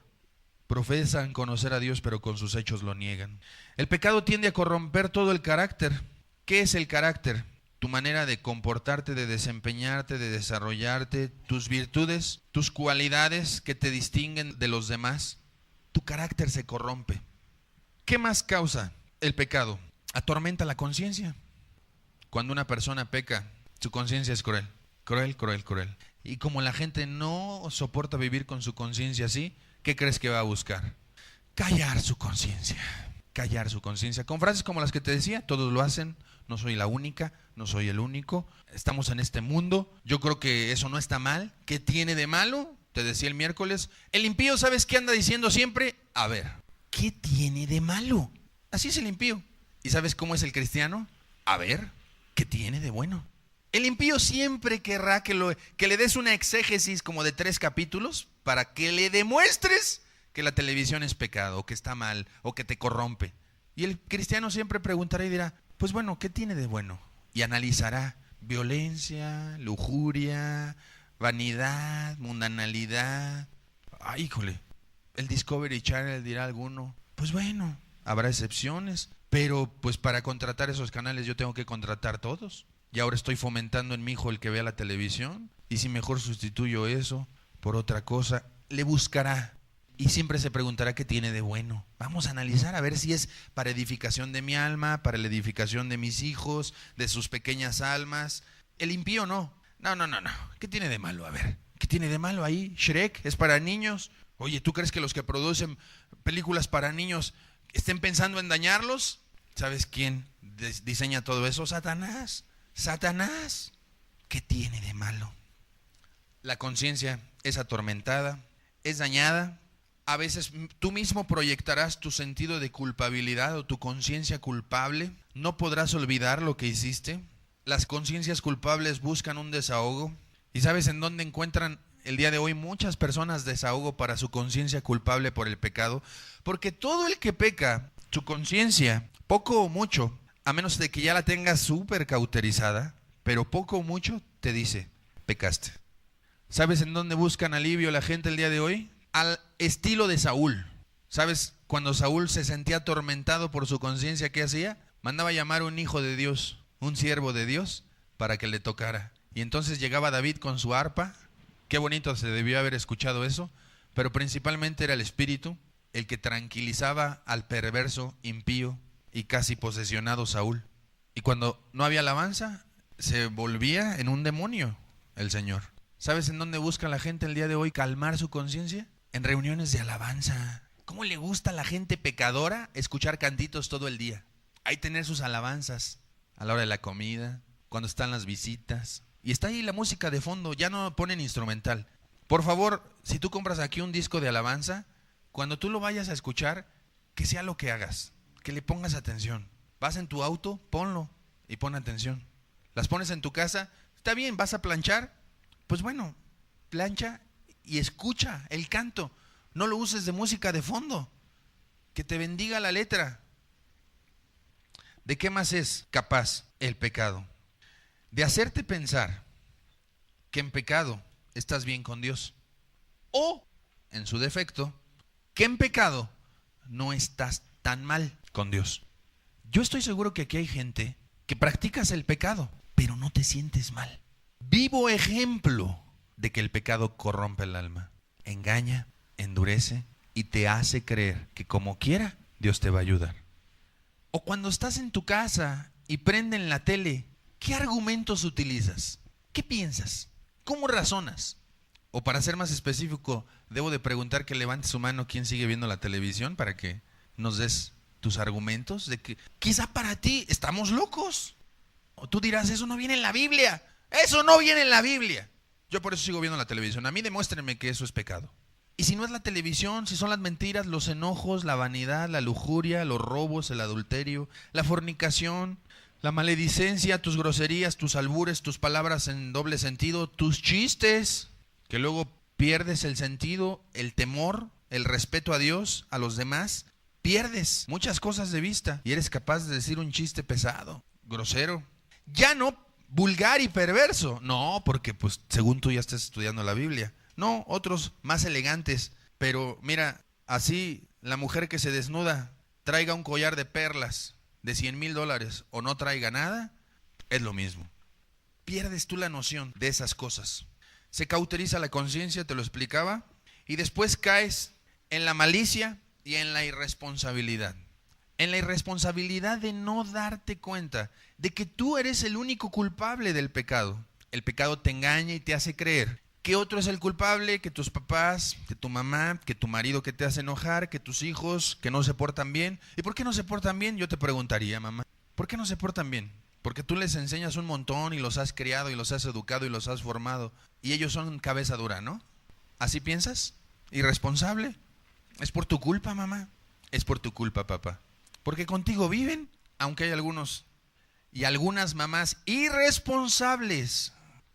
profesan conocer a Dios pero con sus hechos lo niegan. El pecado tiende a corromper todo el carácter. ¿Qué es el carácter? Tu manera de comportarte, de desempeñarte, de desarrollarte, tus virtudes, tus cualidades que te distinguen de los demás. Tu carácter se corrompe. ¿Qué más causa el pecado? Atormenta la conciencia. Cuando una persona peca, su conciencia es cruel. Cruel, cruel, cruel. Y como la gente no soporta vivir con su conciencia así, ¿qué crees que va a buscar? Callar su conciencia. Callar su conciencia. Con frases como las que te decía, todos lo hacen. No soy la única, no soy el único. Estamos en este mundo. Yo creo que eso no está mal. ¿Qué tiene de malo? Te decía el miércoles. El impío, ¿sabes qué anda diciendo siempre? A ver, ¿qué tiene de malo? Así es el impío. ¿Y sabes cómo es el cristiano? A ver, ¿qué tiene de bueno? El impío siempre querrá que le des una exégesis como de 3 capítulos para que le demuestres que la televisión es pecado, o que está mal, o que te corrompe. Y el cristiano siempre preguntará y dirá, pues bueno, ¿qué tiene de bueno? Y analizará violencia, lujuria, vanidad, mundanalidad. Ay, híjole, el Discovery Channel dirá alguno, pues bueno, habrá excepciones, pero pues para contratar esos canales yo tengo que contratar todos. Y ahora estoy fomentando en mi hijo el que vea la televisión, y si mejor sustituyo eso por otra cosa, le buscará. Y siempre se preguntará qué tiene de bueno. Vamos a analizar a ver si es para edificación de mi alma, para la edificación de mis hijos, de sus pequeñas almas. El impío no. No. ¿Qué tiene de malo? A ver, ¿qué tiene de malo ahí? ¿Shrek es para niños? Oye, ¿tú crees que los que producen películas para niños estén pensando en dañarlos? ¿Sabes quién diseña todo eso? Satanás. Satanás. ¿Qué tiene de malo? La conciencia es atormentada, es dañada. A veces tú mismo proyectarás tu sentido de culpabilidad o tu conciencia culpable. No podrás olvidar lo que hiciste. Las conciencias culpables buscan un desahogo. ¿Y sabes en dónde encuentran el día de hoy muchas personas desahogo para su conciencia culpable por el pecado? Porque todo el que peca, su conciencia, poco o mucho, a menos de que ya la tengas súper cauterizada, pero poco o mucho te dice, pecaste. ¿Sabes en dónde buscan alivio la gente el día de hoy? Al estilo de Saúl. ¿Sabes? Cuando Saúl se sentía atormentado por su conciencia, ¿qué hacía? Mandaba llamar a un hijo de Dios, un siervo de Dios, para que le tocara. Y entonces llegaba David con su arpa. Qué bonito se debió haber escuchado eso. Pero principalmente era el Espíritu el que tranquilizaba al perverso, impío y casi posesionado Saúl. Y cuando no había alabanza, se volvía en un demonio el Señor. ¿Sabes en dónde busca la gente el día de hoy calmar su conciencia? En reuniones de alabanza. ¿Cómo le gusta a la gente pecadora escuchar cantitos todo el día? Ahí tener sus alabanzas a la hora de la comida, cuando están las visitas. Y está ahí la música de fondo, ya no ponen instrumental. Por favor, si tú compras aquí un disco de alabanza, cuando tú lo vayas a escuchar, que sea lo que hagas, que le pongas atención. Vas en tu auto, ponlo y pon atención. Las pones en tu casa, está bien, vas a planchar, pues bueno, plancha y escucha el canto. No lo uses de música de fondo. Que te bendiga la letra. ¿De qué más es capaz el pecado? De hacerte pensar que en pecado estás bien con Dios. O, en su defecto, que en pecado no estás tan mal con Dios. Yo estoy seguro que aquí hay gente que practicas el pecado, pero no te sientes mal. Vivo ejemplo de que el pecado corrompe el alma, engaña, endurece y te hace creer que como quiera Dios te va a ayudar. O cuando estás en tu casa y prenden la tele, ¿qué argumentos utilizas? ¿Qué piensas? ¿Cómo razonas? O para ser más específico, debo de preguntar que levante su mano quién sigue viendo la televisión para que nos des tus argumentos de que quizá para ti estamos locos. O tú dirás, eso no viene en la Biblia. Eso no viene en la Biblia. Yo por eso sigo viendo la televisión. A mí demuéstrenme que eso es pecado. Y si no es la televisión, si son las mentiras, los enojos, la vanidad, la lujuria, los robos, el adulterio, la fornicación, la maledicencia, tus groserías, tus albures, tus palabras en doble sentido, tus chistes, que luego pierdes el sentido, el temor, el respeto a Dios, a los demás, pierdes muchas cosas de vista y eres capaz de decir un chiste pesado, grosero, ya no vulgar y perverso, no, porque pues según tú ya estás estudiando la Biblia, no, otros más elegantes, pero mira, así la mujer que se desnuda traiga un collar de perlas de $100,000 o no traiga nada, es lo mismo. Pierdes tú la noción de esas cosas. Se cauteriza la conciencia, te lo explicaba, y después caes en la malicia y en la irresponsabilidad. En la irresponsabilidad de no darte cuenta de que tú eres el único culpable del pecado. El pecado te engaña y te hace creer que otro es el culpable, que tus papás, que tu mamá, que tu marido que te hace enojar, que tus hijos que no se portan bien. ¿Y por qué no se portan bien? Yo te preguntaría, mamá, ¿por qué no se portan bien? Porque tú les enseñas un montón y los has criado y los has educado y los has formado y ellos son cabeza dura, ¿no? ¿Así piensas? ¿Irresponsable? Es por tu culpa, mamá. Es por tu culpa, papá. Porque contigo viven, aunque hay algunos y algunas mamás irresponsables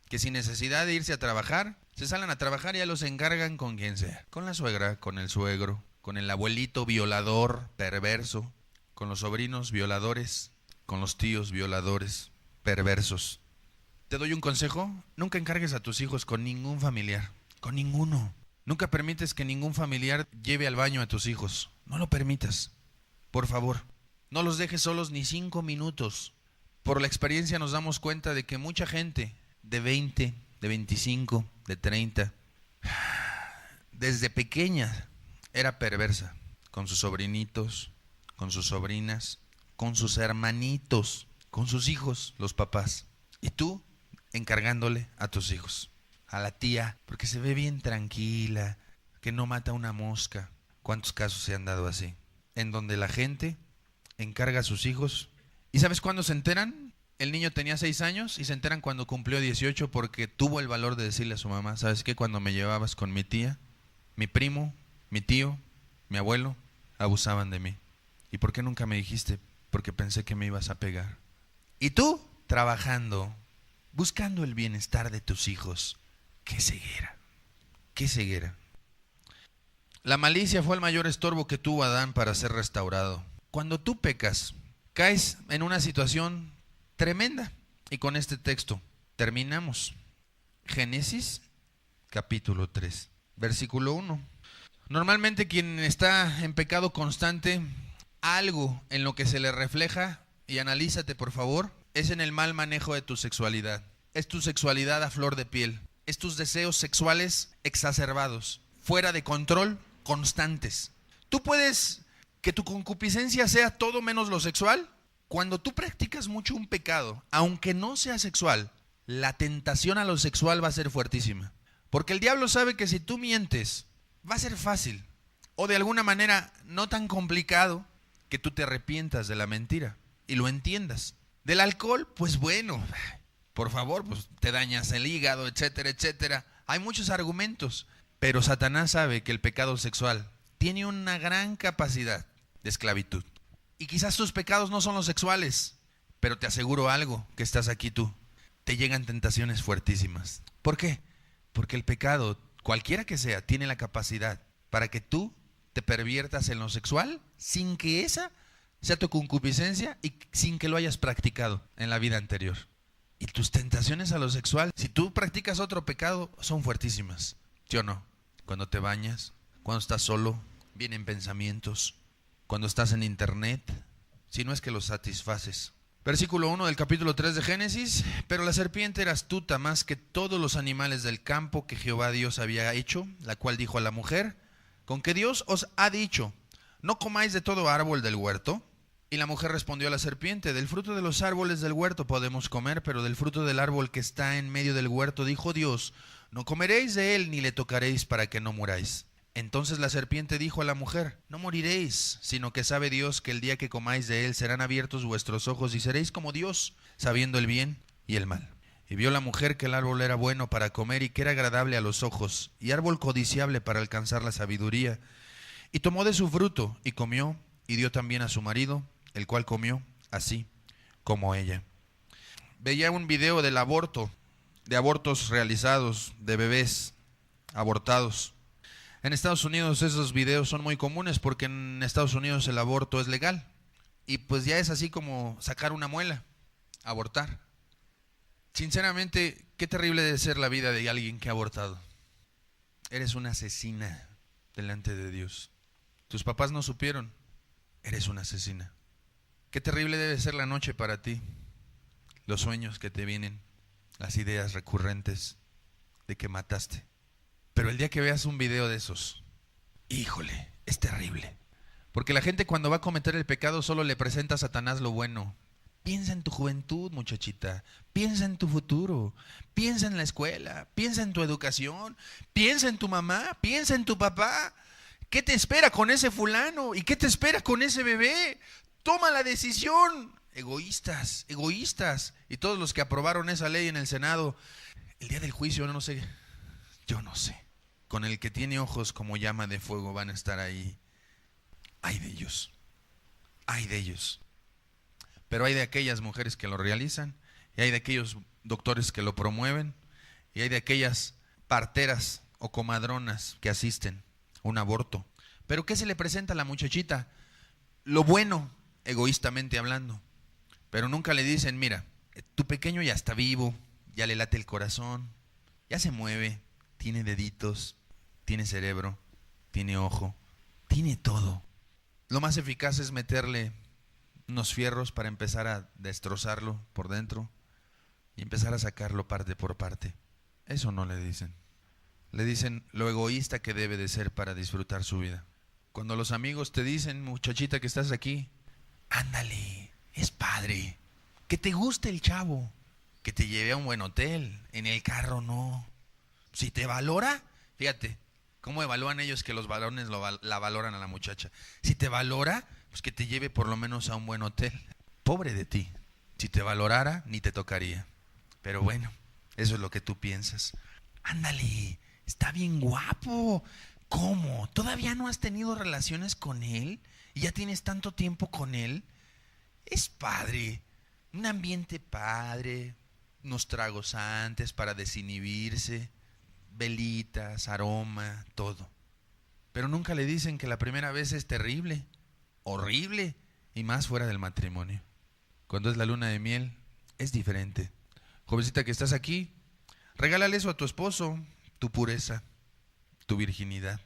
que sin necesidad de irse a trabajar, se salen a trabajar y ya los encargan con quien sea. Con la suegra, con el suegro, con el abuelito violador, perverso. con los sobrinos violadores, con los tíos violadores, perversos. Te doy un consejo: nunca encargues a tus hijos con ningún familiar, con ninguno. Nunca permites que ningún familiar lleve al baño a tus hijos. No lo permitas, por favor. No los dejes solos ni 5 minutos. Por la experiencia nos damos cuenta de que mucha gente de 20, de 25, de 30, desde pequeña era perversa, con sus sobrinitos, con sus sobrinas, con sus hermanitos, con sus hijos, los papás. Y tú encargándole a tus hijos, a la tía, porque se ve bien tranquila, que no mata una mosca. ¿Cuántos casos se han dado así? En donde la gente encarga a sus hijos. ¿Y sabes cuándo se enteran? El niño tenía 6 años y se enteran cuando cumplió 18 porque tuvo el valor de decirle a su mamá: ¿sabes qué? Cuando me llevabas con mi tía, mi primo, mi tío, mi abuelo, abusaban de mí. ¿Y por qué nunca me dijiste? Porque pensé que me ibas a pegar. Y tú, trabajando, buscando el bienestar de tus hijos. ¡Qué ceguera! ¡Qué ceguera! La malicia fue el mayor estorbo que tuvo Adán para ser restaurado. Cuando tú pecas, caes en una situación tremenda. Y con este texto terminamos. Génesis capítulo 3, versículo 1. Normalmente quien está en pecado constante, algo en lo que se le refleja, y analízate por favor, es en el mal manejo de tu sexualidad. Es tu sexualidad a flor de piel. Es tus deseos sexuales exacerbados, fuera de control, constantes. Tú puedes que tu concupiscencia sea todo menos lo sexual. Cuando tú practicas mucho un pecado, aunque no sea sexual, la tentación a lo sexual va a ser fuertísima. Porque el diablo sabe que si tú mientes, va a ser fácil, o de alguna manera no tan complicado, que tú te arrepientas de la mentira y lo entiendas. Del alcohol, pues bueno, por favor, pues te dañas el hígado, etcétera, etcétera. Hay muchos argumentos, pero Satanás sabe que el pecado sexual tiene una gran capacidad de esclavitud. Y quizás tus pecados no son los sexuales, pero te aseguro algo, que estás aquí tú. Te llegan tentaciones fuertísimas. ¿Por qué? Porque el pecado, cualquiera que sea, tiene la capacidad para que tú te perviertas en lo sexual sin que esa sea tu concupiscencia y sin que lo hayas practicado en la vida anterior. Y tus tentaciones a lo sexual, si tú practicas otro pecado, son fuertísimas. ¿Sí o no? Cuando te bañas, cuando estás solo, vienen pensamientos. Cuando estás en internet, si no es que los satisfaces. Versículo 1 del capítulo 3 de Génesis. Pero la serpiente era astuta más que todos los animales del campo que Jehová Dios había hecho, la cual dijo a la mujer: ¿con qué Dios os ha dicho, no comáis de todo árbol del huerto? Y la mujer respondió a la serpiente: del fruto de los árboles del huerto podemos comer, pero del fruto del árbol que está en medio del huerto, dijo Dios, no comeréis de él ni le tocaréis para que no muráis. Entonces la serpiente dijo a la mujer: no moriréis, sino que sabe Dios que el día que comáis de él serán abiertos vuestros ojos y seréis como Dios, sabiendo el bien y el mal. Y vio la mujer que el árbol era bueno para comer y que era agradable a los ojos, y árbol codiciable para alcanzar la sabiduría. Y tomó de su fruto y comió, y dio también a su marido, el cual comió así como ella. Veía un video del aborto, de abortos realizados, de bebés abortados. En Estados Unidos esos videos son muy comunes porque en Estados Unidos el aborto es legal. Y pues ya es así como sacar una muela, abortar. Sinceramente, qué terrible debe ser la vida de alguien que ha abortado. Eres una asesina delante de Dios. Tus papás no supieron, eres una asesina. Qué terrible debe ser la noche para ti. Los sueños que te vienen, las ideas recurrentes de que mataste. Pero el día que veas un video de esos, híjole, es terrible. Porque la gente cuando va a cometer el pecado solo le presenta a Satanás lo bueno. Piensa en tu juventud, muchachita. Piensa en tu futuro. Piensa en la escuela. Piensa en tu educación. Piensa en tu mamá. Piensa en tu papá. ¿Qué te espera con ese fulano? ¿Y qué te espera con ese bebé? Toma la decisión. Egoístas, egoístas. Y todos los que aprobaron esa ley en el Senado, el día del juicio, no sé, yo no sé. Con el que tiene ojos como llama de fuego van a estar ahí. Ay de ellos. Ay de ellos. Pero hay de aquellas mujeres que lo realizan, y hay de aquellos doctores que lo promueven, y hay de aquellas parteras o comadronas que asisten a un aborto. ¿Pero qué se le presenta a la muchachita? Lo bueno, egoístamente hablando. Pero nunca le dicen, mira, tu pequeño ya está vivo, ya le late el corazón, ya se mueve, tiene deditos, tiene cerebro, tiene ojo, tiene todo. Lo más eficaz es meterle unos fierros para empezar a destrozarlo por dentro y empezar a sacarlo parte por parte. Eso no le dicen. Le dicen lo egoísta que debe de ser para disfrutar su vida. Cuando los amigos te dicen, muchachita que estás aquí, ándale, es padre, que te guste el chavo, que te lleve a un buen hotel, en el carro no. Si te valora, fíjate, cómo evalúan ellos que los varones la valoran a la muchacha. Si te valora, pues que te lleve por lo menos a un buen hotel. Pobre de ti, si te valorara, ni te tocaría. Pero bueno, eso es lo que tú piensas. Ándale, está bien guapo. ¿Cómo? ¿Todavía no has tenido relaciones con él? ¿Y ya tienes tanto tiempo con él? Es padre, un ambiente padre, unos tragos antes para desinhibirse, velitas, aroma, todo. Pero nunca le dicen que la primera vez es terrible, horrible, y más fuera del matrimonio. Cuando es la luna de miel, es diferente. Jovencita que estás aquí, regálale eso a tu esposo, tu pureza, tu virginidad.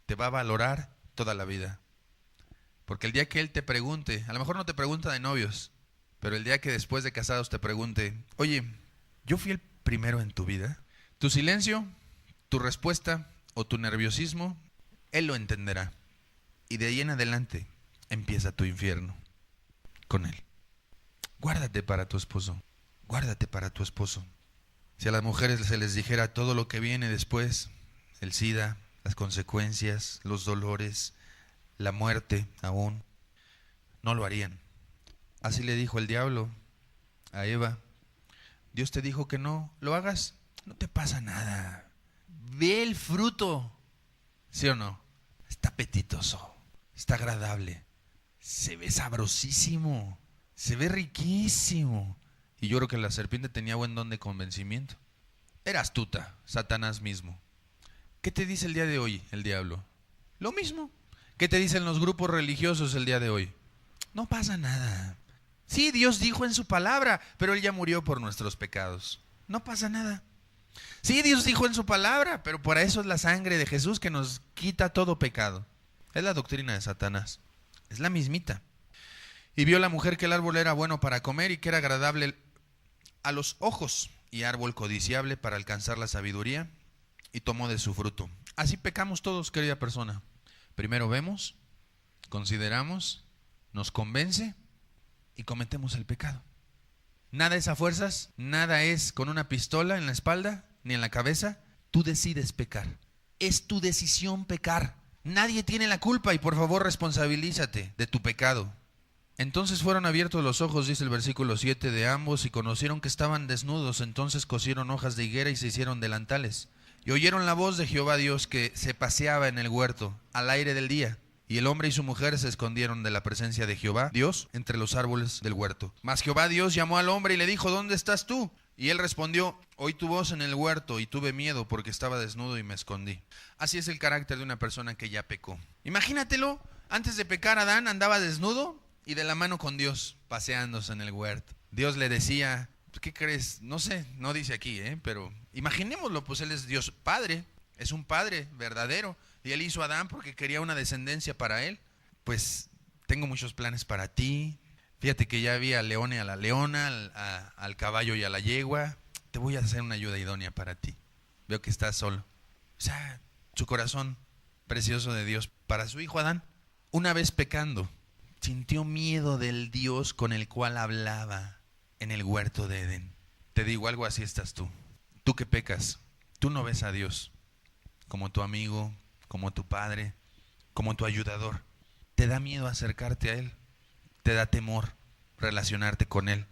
Te va a valorar toda la vida. Porque el día que él te pregunte, a lo mejor no te pregunta de novios, pero el día que después de casados te pregunte, oye, ¿yo fui el primero en tu vida? Tu silencio, tu respuesta o tu nerviosismo, él lo entenderá. Y de ahí en adelante empieza tu infierno con él. Guárdate para tu esposo, guárdate para tu esposo. Si a las mujeres se les dijera todo lo que viene después, el SIDA, las consecuencias, los dolores, la muerte aún, no lo harían. Así le dijo el diablo a Eva. Dios te dijo que no lo hagas, no te pasa nada. Ve el fruto, ¿sí o no? Está apetitoso, está agradable, se ve sabrosísimo, se ve riquísimo. Y yo creo que la serpiente tenía buen don de convencimiento. Era astuta, Satanás mismo. ¿Qué te dice el día de hoy el diablo? Lo mismo. ¿Qué te dicen los grupos religiosos el día de hoy? No pasa nada. Sí, Dios dijo en su palabra, pero Él ya murió por nuestros pecados. No pasa nada. Sí, Dios dijo en su palabra, pero por eso es la sangre de Jesús que nos quita todo pecado. Es la doctrina de Satanás. Es la mismita. Y vio la mujer que el árbol era bueno para comer y que era agradable a los ojos y árbol codiciable para alcanzar la sabiduría, y tomó de su fruto. Así pecamos todos, querida persona. Primero vemos, consideramos, nos convence y cometemos el pecado. Nada es a fuerzas, nada es con una pistola en la espalda ni en la cabeza. Tú decides pecar. Es tu decisión pecar. Nadie tiene la culpa y por favor responsabilízate de tu pecado. Entonces fueron abiertos los ojos, dice el versículo 7, de ambos y conocieron que estaban desnudos. Entonces cosieron hojas de higuera y se hicieron delantales. Y oyeron la voz de Jehová Dios que se paseaba en el huerto al aire del día. Y el hombre y su mujer se escondieron de la presencia de Jehová Dios entre los árboles del huerto. Mas Jehová Dios llamó al hombre y le dijo, ¿dónde estás tú? Y él respondió, oí tu voz en el huerto y tuve miedo porque estaba desnudo y me escondí. Así es el carácter de una persona que ya pecó. Imagínatelo, antes de pecar Adán andaba desnudo y de la mano con Dios paseándose en el huerto. Dios le decía, ¿qué crees? No sé, no dice aquí, pero imaginémoslo, pues él es Dios Padre, es un Padre verdadero. Y él hizo a Adán porque quería una descendencia para él. Pues tengo muchos planes para ti. Fíjate que ya vi al león y a la leona, al caballo y a la yegua. Te voy a hacer una ayuda idónea para ti. Veo que estás solo. O sea, su corazón precioso de Dios para su hijo Adán. Una vez pecando, sintió miedo del Dios con el cual hablaba en el huerto de Edén. Te digo, algo así estás tú. Tú que pecas, tú no ves a Dios como tu amigo, como tu padre, como tu ayudador. Te da miedo acercarte a Él, te da temor relacionarte con Él.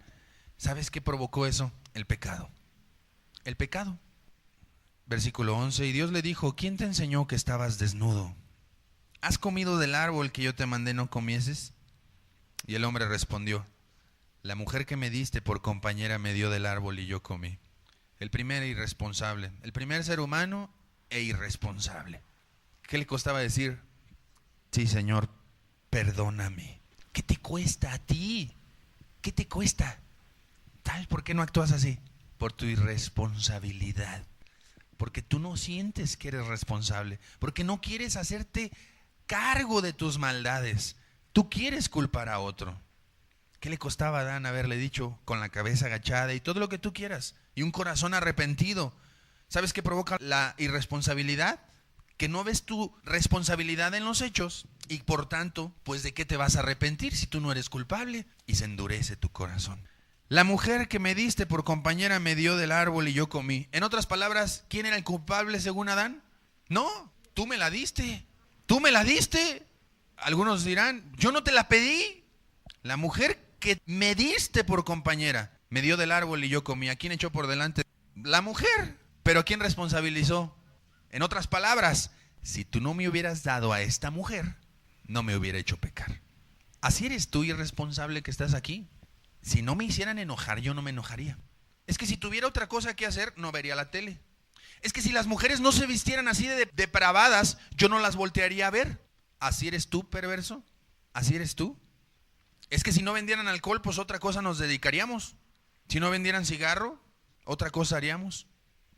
¿Sabes qué provocó eso? El pecado. El pecado. Versículo 11, y Dios le dijo, ¿quién te enseñó que estabas desnudo? ¿Has comido del árbol que yo te mandé no comieses? Y el hombre respondió, la mujer que me diste por compañera me dio del árbol y yo comí. El primer irresponsable, el primer ser humano e irresponsable. ¿Qué le costaba decir? Sí, Señor, perdóname. ¿Qué te cuesta a ti? ¿Qué te cuesta? ¿Sabes por qué no actúas así? Por tu irresponsabilidad. Porque tú no sientes que eres responsable. Porque no quieres hacerte cargo de tus maldades. Tú quieres culpar a otro. ¿Qué le costaba a Adán haberle dicho con la cabeza agachada y todo lo que tú quieras? Y un corazón arrepentido. ¿Sabes qué provoca la irresponsabilidad? Que no ves tu responsabilidad en los hechos y por tanto, pues ¿de qué te vas a arrepentir si tú no eres culpable? Y se endurece tu corazón. La mujer que me diste por compañera me dio del árbol y yo comí. En otras palabras, ¿quién era el culpable según Adán? No, tú me la diste. Tú me la diste. Algunos dirán, yo no te la pedí. La mujer que me diste por compañera me dio del árbol y yo comí. ¿A quién echó por delante? La mujer. ¿Pero a quién responsabilizó? En otras palabras, si tú no me hubieras dado a esta mujer, no me hubiera hecho pecar. Así eres tú, irresponsable, que estás aquí. Si no me hicieran enojar, yo no me enojaría. Es que si tuviera otra cosa que hacer, no vería la tele. Es que si las mujeres no se vistieran así de depravadas, yo no las voltearía a ver. ¿Así eres tú, perverso? ¿Así eres tú? Es que si no vendieran alcohol, pues otra cosa nos dedicaríamos. Si no vendieran cigarro, otra cosa haríamos.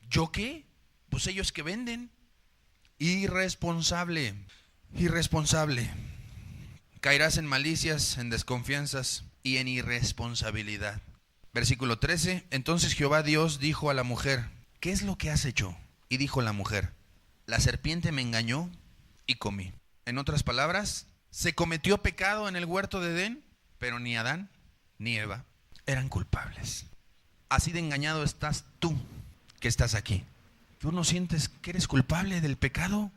¿Yo qué? Pues ellos que venden. Irresponsable. Irresponsable. Caerás en malicias, en desconfianzas y en irresponsabilidad. Versículo 13. Entonces Jehová Dios dijo a la mujer, ¿qué es lo que has hecho? Y dijo la mujer, la serpiente me engañó y comí. En otras palabras, se cometió pecado en el huerto de Edén, pero ni Adán ni Eva eran culpables. Así de engañado estás tú, que estás aquí. ¿Tú no sientes que eres culpable del pecado?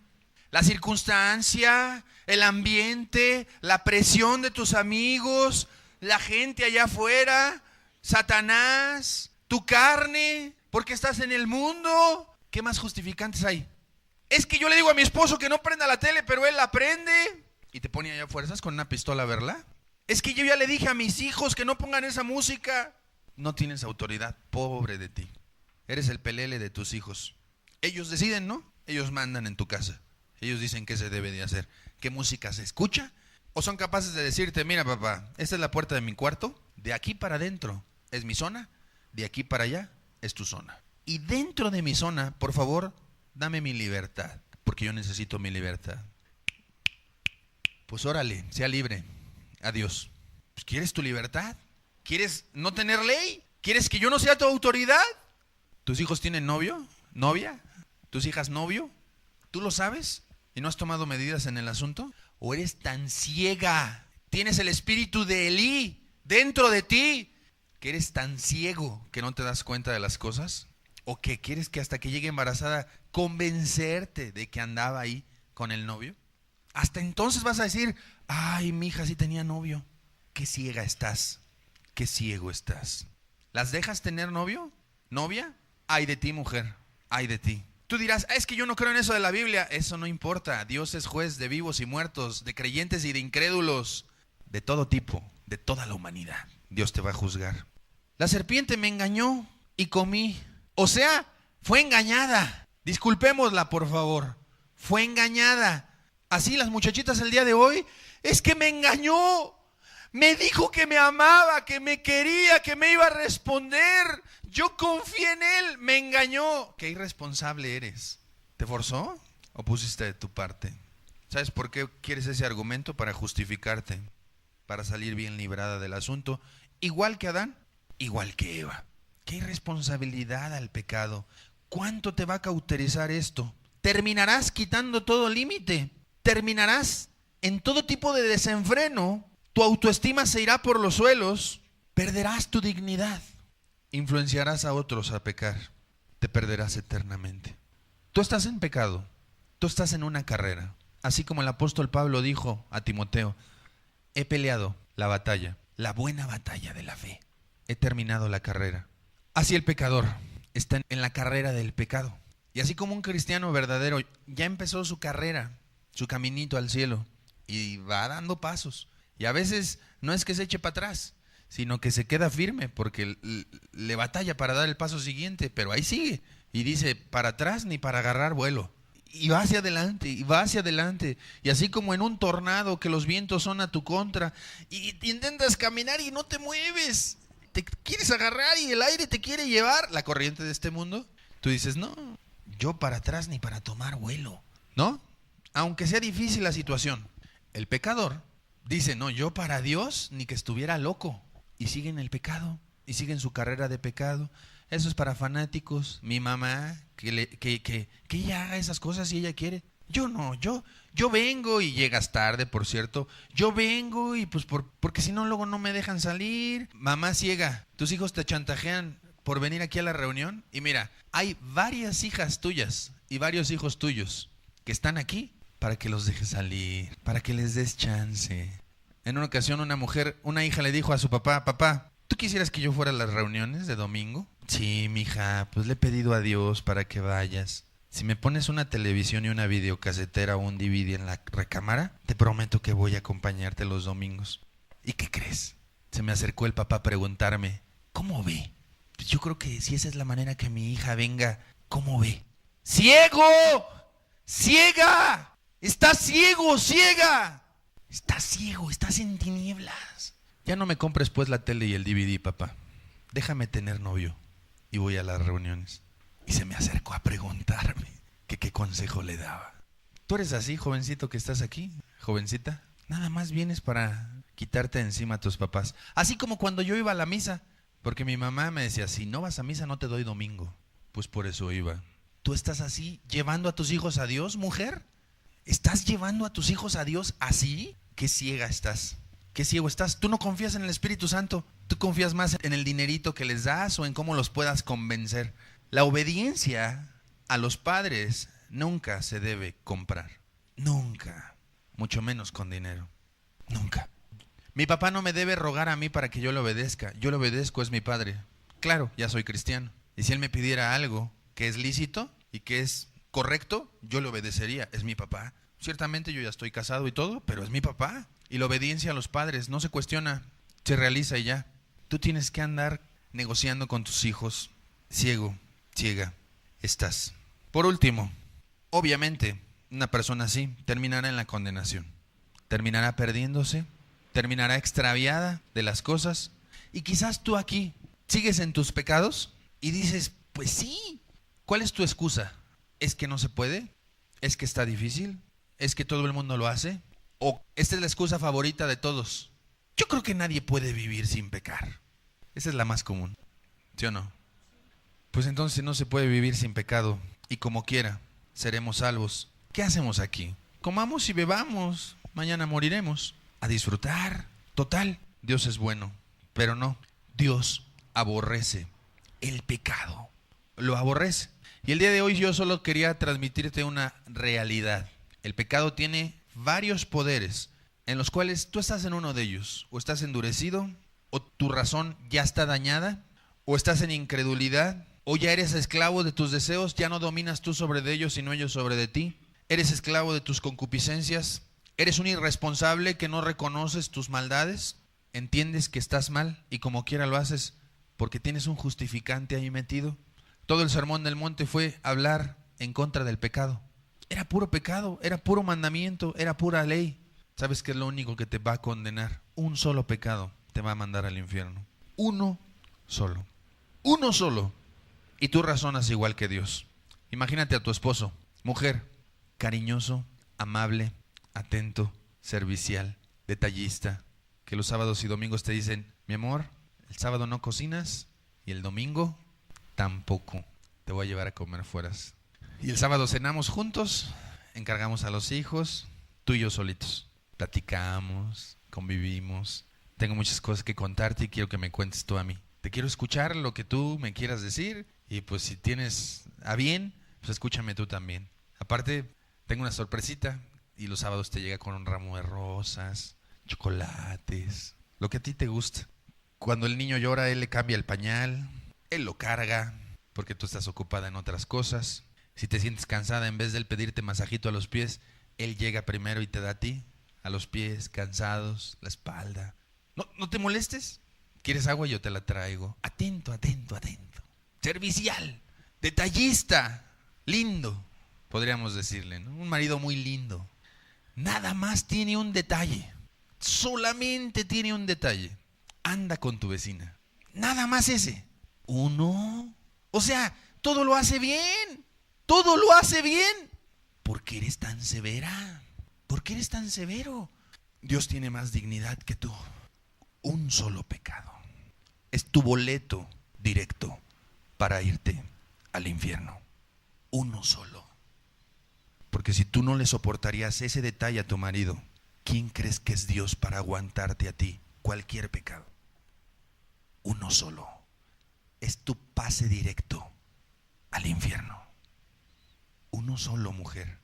La circunstancia, el ambiente, la presión de tus amigos, la gente allá afuera, Satanás, tu carne, porque estás en el mundo. ¿Qué más justificantes hay? Es que yo le digo a mi esposo que no prenda la tele, pero él la prende. Y te pone allá a fuerzas con una pistola, ¿verdad? Es que yo ya le dije a mis hijos que no pongan esa música. No tienes autoridad, pobre de ti. Eres el pelele de tus hijos. Ellos deciden, ¿no? Ellos mandan en tu casa. Ellos dicen qué se debe de hacer, qué música se escucha. O son capaces de decirte, mira papá, esta es la puerta de mi cuarto. De aquí para adentro es mi zona. De aquí para allá es tu zona. Y dentro de mi zona, por favor, dame mi libertad. Porque yo necesito mi libertad. Pues órale, sea libre. Adiós. Pues, ¿quieres tu libertad? ¿Quieres no tener ley? ¿Quieres que yo no sea tu autoridad? ¿Tus hijos tienen novio? ¿Novia? ¿Tus hijas novio? ¿Tú lo sabes? ¿Y no has tomado medidas en el asunto? ¿O eres tan ciega? ¿Tienes el espíritu de Elí dentro de ti? ¿Que eres tan ciego que no te das cuenta de las cosas? ¿O que quieres que hasta que llegue embarazada convencerte de que andaba ahí con el novio? Hasta entonces vas a decir, ay, mi hija sí tenía novio. Qué ciega estás, qué ciego estás. ¿Las dejas tener novio? ¿Novia? Ay de ti, mujer, ay de ti. Tú dirás, es que yo no creo en eso de la Biblia. Eso no importa, Dios es juez de vivos y muertos, de creyentes y de incrédulos, de todo tipo, de toda la humanidad. Dios te va a juzgar. La serpiente me engañó y comí. O sea, fue engañada. Disculpémosla, por favor. Fue engañada. Así las muchachitas el día de hoy, es que me engañó. Me dijo que me amaba, que me quería, que me iba a responder. Yo confié en él, me engañó. Qué irresponsable eres. ¿Te forzó o pusiste de tu parte? ¿Sabes por qué quieres ese argumento? Para justificarte, para salir bien librada del asunto. Igual que Adán, igual que Eva. Qué irresponsabilidad al pecado. ¿Cuánto te va a cauterizar esto? Terminarás quitando todo límite. Terminarás en todo tipo de desenfreno. Tu autoestima se irá por los suelos. Perderás tu dignidad. Influenciarás a otros a pecar. Te perderás eternamente. Tú estás en pecado. Tú estás en una carrera. Así como el apóstol Pablo dijo a Timoteo, he peleado la batalla, la buena batalla de la fe. He terminado la carrera. Así el pecador está en la carrera del pecado. Y así como un cristiano verdadero ya empezó su carrera, su caminito al cielo, y va dando pasos. Y a veces no es que se eche para atrás, sino que se queda firme porque le batalla para dar el paso siguiente, pero ahí sigue. Y dice, para atrás ni para agarrar vuelo. y va hacia adelante, y va hacia adelante. Y así como en un tornado que los vientos son a tu contra, y intentas caminar y no te mueves. Te quieres agarrar y el aire te quiere llevar, la corriente de este mundo. Tú dices, no, yo para atrás ni para tomar vuelo, ¿no? Aunque sea difícil la situación. El pecador dice, no, yo para Dios ni que estuviera loco. Y sigue en el pecado, y sigue en su carrera de pecado. Eso es para fanáticos. Mi mamá, que ella haga esas cosas si ella quiere. Yo no, yo vengo y llegas tarde, por cierto. Yo vengo y pues porque si no luego no me dejan salir. Mamá ciega, tus hijos te chantajean por venir aquí a la reunión. Y mira, hay varias hijas tuyas y varios hijos tuyos que están aquí para que los dejes salir, para que les des chance. En una ocasión una hija le dijo a su papá, papá, ¿tú quisieras que yo fuera a las reuniones de domingo? Sí, mija, pues le he pedido a Dios para que vayas. Si me pones una televisión y una videocasetera o un DVD en la recámara, te prometo que voy a acompañarte los domingos. ¿Y qué crees? Se me acercó el papá a preguntarme, ¿cómo ve? Pues yo creo que si esa es la manera que mi hija venga, ¿cómo ve? ¡Ciego! ¡Ciega! ¡Estás ciego, ciega! Estás ciego, estás en tinieblas. Ya no me compres pues la tele y el DVD, papá. Déjame tener novio. Y voy a las reuniones. Y se me acercó a preguntarme que qué consejo le daba. ¿Tú eres así, jovencito que estás aquí? ¿Jovencita? Nada más vienes para quitarte encima a tus papás. Así como cuando yo iba a la misa. Porque mi mamá me decía, si no vas a misa no te doy domingo. Pues por eso iba. ¿Tú estás así llevando a tus hijos a Dios, mujer? ¿Estás llevando a tus hijos a Dios así? ¿Qué ciega estás? ¿Qué ciego estás? Tú no confías en el Espíritu Santo. Tú confías más en el dinerito que les das o en cómo los puedas convencer. La obediencia a los padres nunca se debe comprar. Nunca. Mucho menos con dinero. Nunca. Mi papá no me debe rogar a mí para que yo le obedezca. Yo le obedezco, es mi padre. Claro, ya soy cristiano. Y si él me pidiera algo que es lícito y que es correcto, yo le obedecería. Es mi papá. Ciertamente yo ya estoy casado y todo, pero es mi papá. Y la obediencia a los padres no se cuestiona, se realiza y ya. Tú tienes que andar negociando con tus hijos. Ciego, ciega, estás. Por último, obviamente, una persona así terminará en la condenación. Terminará perdiéndose, terminará extraviada de las cosas. Y quizás tú aquí sigues en tus pecados y dices, pues sí. ¿Cuál es tu excusa? ¿Es que no se puede? ¿Es que está difícil? ¿Es que todo el mundo lo hace? ¿O esta es la excusa favorita de todos? Yo creo que nadie puede vivir sin pecar. Esa es la más común, ¿sí o no? Pues entonces no se puede vivir sin pecado y como quiera seremos salvos. ¿Qué hacemos aquí? Comamos y bebamos, mañana moriremos. A disfrutar. Total, Dios es bueno, pero no, Dios aborrece el pecado. Lo aborrece. Y el día de hoy yo solo quería transmitirte una realidad. El pecado tiene varios poderes en los cuales tú estás en uno de ellos. O estás endurecido, o tu razón ya está dañada, o estás en incredulidad, o ya eres esclavo de tus deseos, ya no dominas tú sobre de ellos, sino ellos sobre de ti. Eres esclavo de tus concupiscencias, eres un irresponsable que no reconoces tus maldades, entiendes que estás mal y como quiera lo haces porque tienes un justificante ahí metido. Todo el sermón del monte fue hablar en contra del pecado. Era puro pecado, era puro mandamiento, era pura ley. ¿Sabes qué es lo único que te va a condenar? Un solo pecado te va a mandar al infierno. Uno solo. Uno solo. Y tú razonas igual que Dios. Imagínate a tu esposo, mujer, cariñoso, amable, atento, servicial, detallista, que los sábados y domingos te dicen, mi amor, el sábado no cocinas y el domingo tampoco. Te voy a llevar a comer fueras. Y el sábado cenamos juntos, encargamos a los hijos, tú y yo solitos. Platicamos, convivimos. Tengo muchas cosas que contarte y quiero que me cuentes tú a mí. Te quiero escuchar lo que tú me quieras decir y pues si tienes a bien, pues escúchame tú también. Aparte, tengo una sorpresita y los sábados te llega con un ramo de rosas, chocolates, lo que a ti te gusta. Cuando el niño llora, él le cambia el pañal, él lo carga porque tú estás ocupada en otras cosas. Si te sientes cansada, en vez de él pedirte masajito a los pies, él llega primero y te da a ti, a los pies, cansados, la espalda. No te molestes. ¿Quieres agua? Yo te la traigo. Atento, atento, atento. Servicial, detallista, lindo. podríamos decirle, ¿no? Un marido muy lindo. Nada más tiene un detalle. Solamente tiene un detalle. Anda con tu vecina. Nada más ese. Uno. O sea, todo lo hace bien. Todo lo hace bien. ¿Por qué eres tan severa? ¿Por qué eres tan severo? Dios tiene más dignidad que tú. Un solo pecado. Es tu boleto directo para irte al infierno. Uno solo. Porque si tú no le soportarías ese detalle a tu marido, ¿quién crees que es Dios para aguantarte a ti cualquier pecado? Uno solo. Es tu pase directo al infierno. Uno solo, mujer.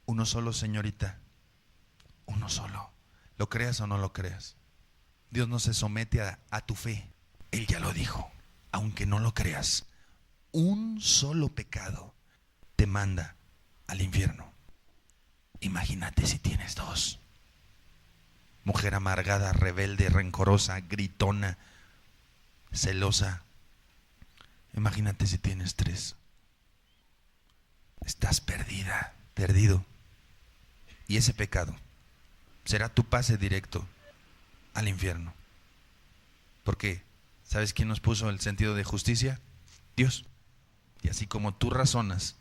Uno solo, señorita. Uno solo. ¿Lo creas o no lo creas? Dios no se somete a tu fe. Él ya lo dijo. Aunque no lo creas, un solo pecado te manda al infierno. Imagínate si tienes dos. Mujer amargada, rebelde, rencorosa, gritona, celosa. Imagínate si tienes tres. Estás perdida, perdido. Y ese pecado será tu pase directo al infierno. ¿Por qué? ¿Sabes quién nos puso el sentido de justicia? Dios. Y así como tú razonas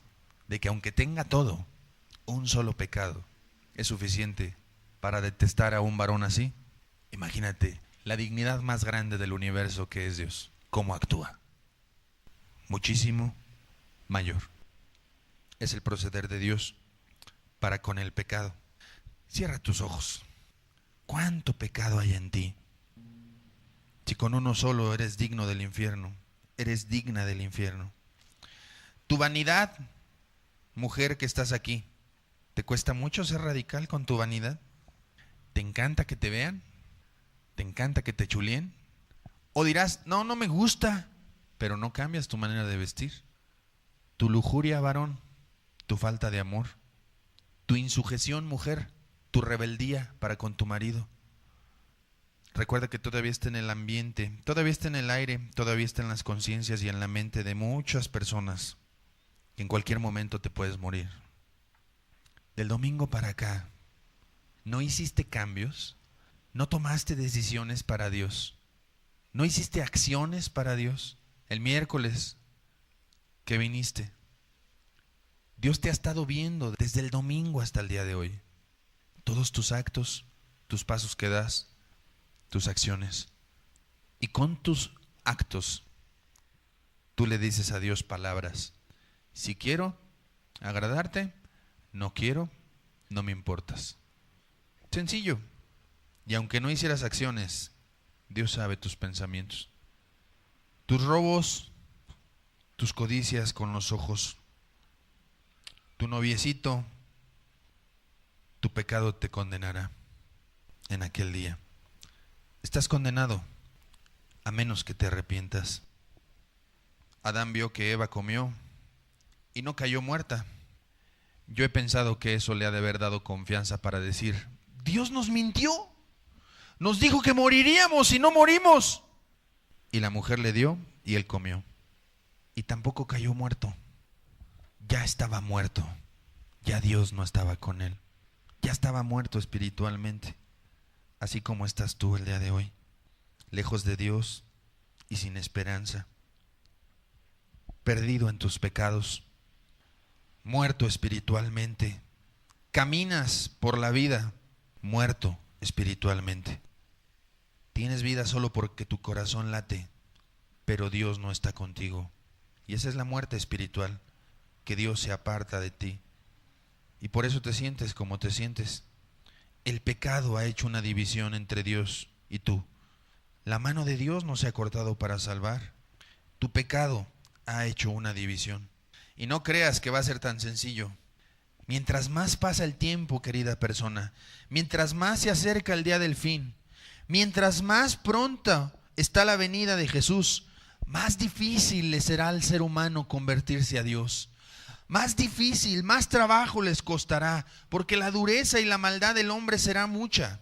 de que aunque tenga todo, un solo pecado es suficiente para detestar a un varón así, imagínate la dignidad más grande del universo que es Dios, cómo actúa. Muchísimo mayor. Es el proceder de Dios para con el pecado. Cierra tus ojos. ¿Cuánto pecado hay en ti? Si con uno solo eres digno del infierno, eres digna del infierno. Tu vanidad, mujer que estás aquí, ¿te cuesta mucho ser radical con tu vanidad? ¿Te encanta que te vean? ¿Te encanta que te chulien? ¿O dirás, no me gusta, pero no cambias tu manera de vestir? Tu lujuria, varón, tu falta de amor, tu insujeción, mujer, tu rebeldía para con tu marido. Recuerda que todavía está en el ambiente, todavía está en el aire, todavía está en las conciencias y en la mente de muchas personas que en cualquier momento te puedes morir. Del domingo para acá, ¿no hiciste cambios? ¿No tomaste decisiones para Dios? ¿No hiciste acciones para Dios? El miércoles que viniste, Dios te ha estado viendo desde el domingo hasta el día de hoy. Todos tus actos, tus pasos que das, tus acciones. Y con tus actos, tú le dices a Dios palabras. Si quiero agradarte, no quiero, no me importas. Sencillo. Y aunque no hicieras acciones, Dios sabe tus pensamientos. Tus robos, tus codicias con los ojos, tu noviecito, tu pecado te condenará en aquel día. Estás condenado a menos que te arrepientas. Adán vio que Eva comió y no cayó muerta. Yo he pensado que eso le ha de haber dado confianza para decir, Dios nos mintió, nos dijo que moriríamos y no morimos. Y la mujer le dio y él comió. Y tampoco cayó muerto. Ya estaba muerto. Ya Dios no estaba con él. Ya estaba muerto espiritualmente. Así como estás tú el día de hoy, lejos de Dios y sin esperanza, perdido en tus pecados, muerto espiritualmente, caminas por la vida muerto espiritualmente. Tienes vida solo porque tu corazón late, pero Dios no está contigo. Y esa es la muerte espiritual, que Dios se aparta de ti. Y por eso te sientes como te sientes. El pecado ha hecho una división entre Dios y tú. La mano de Dios no se ha cortado para salvar. Tu pecado ha hecho una división. Y no creas que va a ser tan sencillo. Mientras más pasa el tiempo, querida persona, mientras más se acerca el día del fin, mientras más pronta está la venida de Jesús, más difícil le será al ser humano convertirse a Dios. Más difícil, más trabajo les costará, porque la dureza y la maldad del hombre será mucha.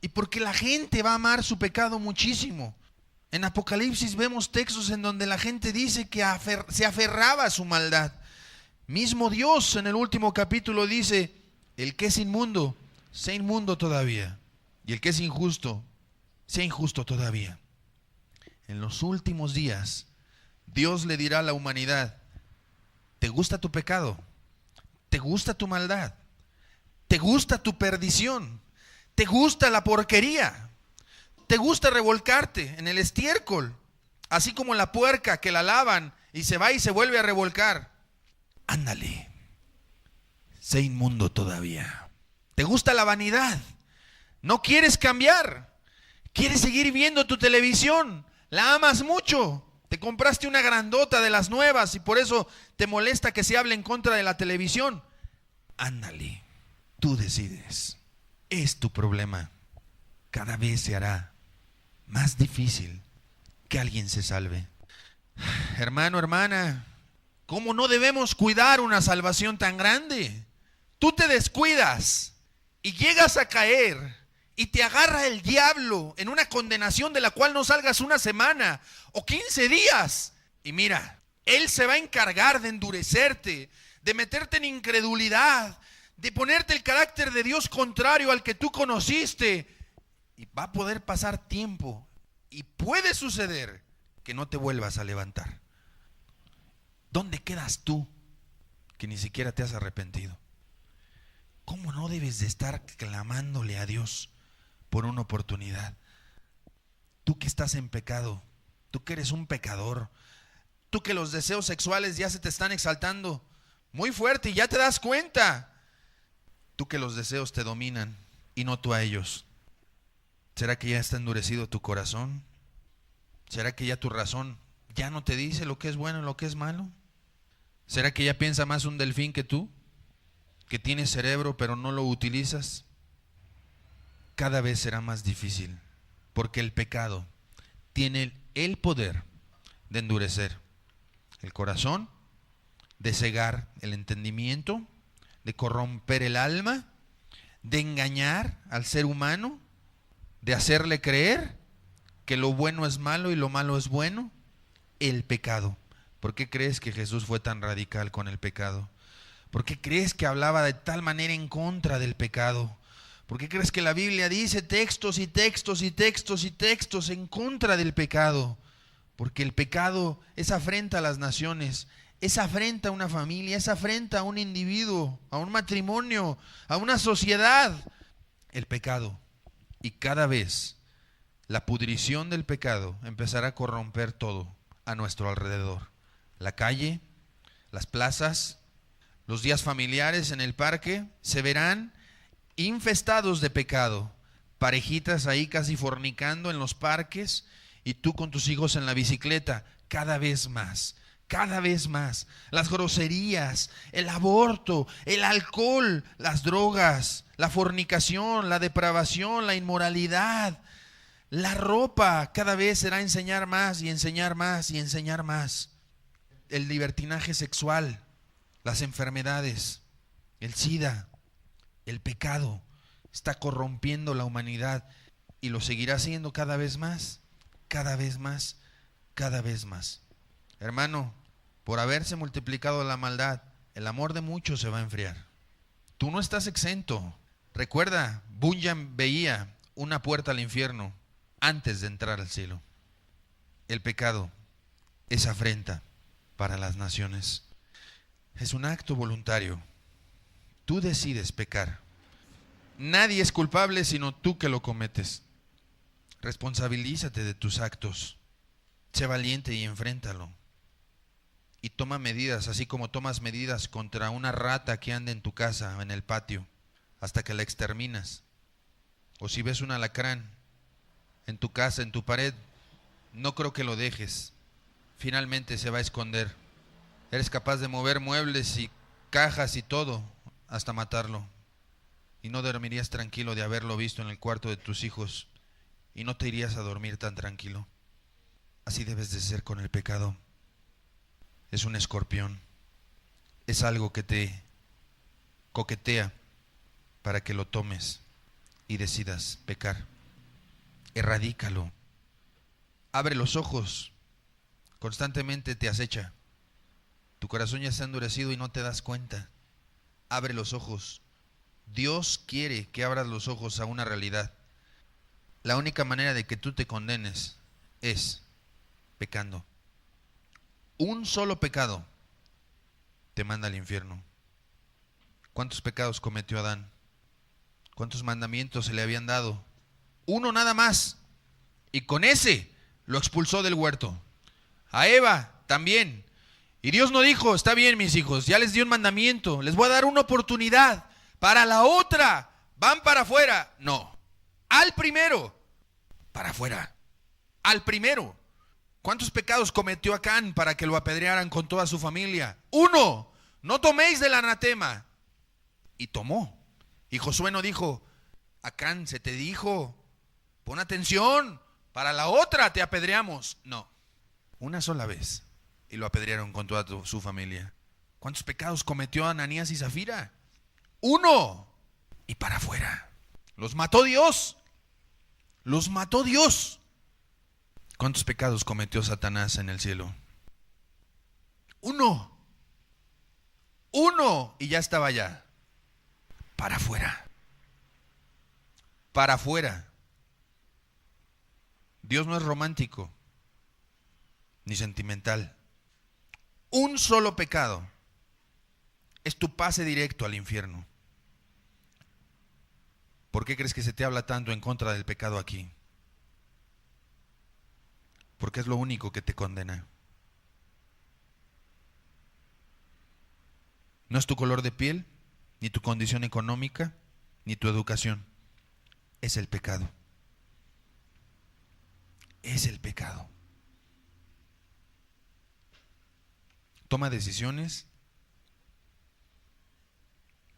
Y porque la gente va a amar su pecado muchísimo. En Apocalipsis vemos textos en donde la gente dice que se aferraba a su maldad. Mismo Dios en el último capítulo dice, el que es inmundo, sea inmundo todavía. Y el que es injusto, sea injusto todavía. En los últimos días, Dios le dirá a la humanidad, ¿te gusta tu pecado? ¿Te gusta tu maldad? ¿Te gusta tu perdición? ¿Te gusta la porquería? ¿Te gusta revolcarte en el estiércol? Así como la puerca que la lavan y se va y se vuelve a revolcar. Ándale, sé inmundo todavía. ¿Te gusta la vanidad? ¿No quieres cambiar? ¿Quieres seguir viendo tu televisión? ¿La amas mucho? Te compraste una grandota de las nuevas y por eso te molesta que se hable en contra de la televisión. Ándale, tú decides. Es tu problema. Cada vez se hará más difícil que alguien se salve. Hermano, hermana, ¿cómo no debemos cuidar una salvación tan grande? Tú te descuidas y llegas a caer y te agarra el diablo en una condenación de la cual no salgas una semana o 15 días. Y mira, él se va a encargar de endurecerte, de meterte en incredulidad, de ponerte el carácter de Dios contrario al que tú conociste. Y va a poder pasar tiempo y puede suceder que no te vuelvas a levantar. ¿Dónde quedas tú que ni siquiera te has arrepentido? ¿Cómo no debes de estar clamándole a Dios por una oportunidad? Tú que estás en pecado, tú que eres un pecador, tú que los deseos sexuales ya se te están exaltando muy fuerte y ya te das cuenta, tú que los deseos te dominan y no tú a ellos. ¿Será que ya está endurecido tu corazón? ¿Será que ya tu razón ya no te dice lo que es bueno y lo que es malo? ¿Será que ya piensa más un delfín que tú? ¿Que tienes cerebro pero no lo utilizas? Cada vez será más difícil, porque el pecado tiene el poder de endurecer el corazón, de cegar el entendimiento, de corromper el alma, de engañar al ser humano, de hacerle creer que lo bueno es malo y lo malo es bueno. El pecado. ¿Por qué crees que Jesús fue tan radical con el pecado? ¿Por qué crees que hablaba de tal manera en contra del pecado? ¿Por qué crees que la Biblia dice textos y textos y textos y textos en contra del pecado? Porque el pecado es afrenta a las naciones, es afrenta a una familia, es afrenta a un individuo, a un matrimonio, a una sociedad. El pecado. Y cada vez la pudrición del pecado empezará a corromper todo a nuestro alrededor. La calle, las plazas, los días familiares en el parque se verán infestados de pecado. Parejitas ahí casi fornicando en los parques y tú con tus hijos en la bicicleta. Cada vez más, cada vez más. Las groserías, el aborto, el alcohol, las drogas, la fornicación, la depravación, la inmoralidad. La ropa cada vez será enseñar más y enseñar más y enseñar más. El libertinaje sexual, las enfermedades, el SIDA, el pecado está corrompiendo la humanidad y lo seguirá haciendo cada vez más, cada vez más, cada vez más. Hermano, por haberse multiplicado la maldad, el amor de muchos se va a enfriar. Tú no estás exento. Recuerda, Bunyan veía una puerta al infierno antes de entrar al cielo. El pecado es afrenta para las naciones. Es un acto voluntario. Tú decides pecar. Nadie es culpable sino tú que lo cometes. Responsabilízate de tus actos. Sé valiente y enfréntalo. Y toma medidas, así como tomas medidas contra una rata que anda en tu casa, en el patio, hasta que la exterminas. O si ves un alacrán en tu casa, en tu pared, no creo que lo dejes. Finalmente se va a esconder. Eres capaz de mover muebles y cajas y todo hasta matarlo. Y no dormirías tranquilo de haberlo visto en el cuarto de tus hijos. Y no te irías a dormir tan tranquilo. Así debes de ser con el pecado. Es un escorpión. Es algo que te coquetea para que lo tomes y decidas pecar. Erradícalo. Abre los ojos. Constantemente te acecha. Tu corazón ya está endurecido y no te das cuenta. Abre los ojos. Dios quiere que abras los ojos a una realidad. La única manera de que tú te condenes es pecando. Un solo pecado te manda al infierno. ¿Cuántos pecados cometió Adán? ¿Cuántos mandamientos se le habían dado? Uno nada más. Y con ese lo expulsó del huerto. A Eva también. Y Dios no dijo, está bien mis hijos, ya les di un mandamiento, les voy a dar una oportunidad. Para la otra, van para afuera. No. Al primero, para afuera. Al primero. ¿Cuántos pecados cometió Acán para que lo apedrearan con toda su familia? Uno. No toméis del anatema. Y tomó. Y Josué no dijo, Acán, se te dijo, pon atención, para la otra te apedreamos. No. Una sola vez. Y lo apedrearon con toda su familia. ¿Cuántos pecados cometió Ananías y Zafira? Uno. Y para afuera. Los mató Dios. Los mató Dios. ¿Cuántos pecados cometió Satanás en el cielo? Uno. Uno. Y ya estaba allá. Para afuera. Para afuera. Dios no es romántico ni sentimental. Un solo pecado es tu pase directo al infierno. ¿Por qué crees que se te habla tanto en contra del pecado aquí? Porque es lo único que te condena. No es tu color de piel, ni tu condición económica, ni tu educación. Es el pecado. Es el pecado. Toma decisiones.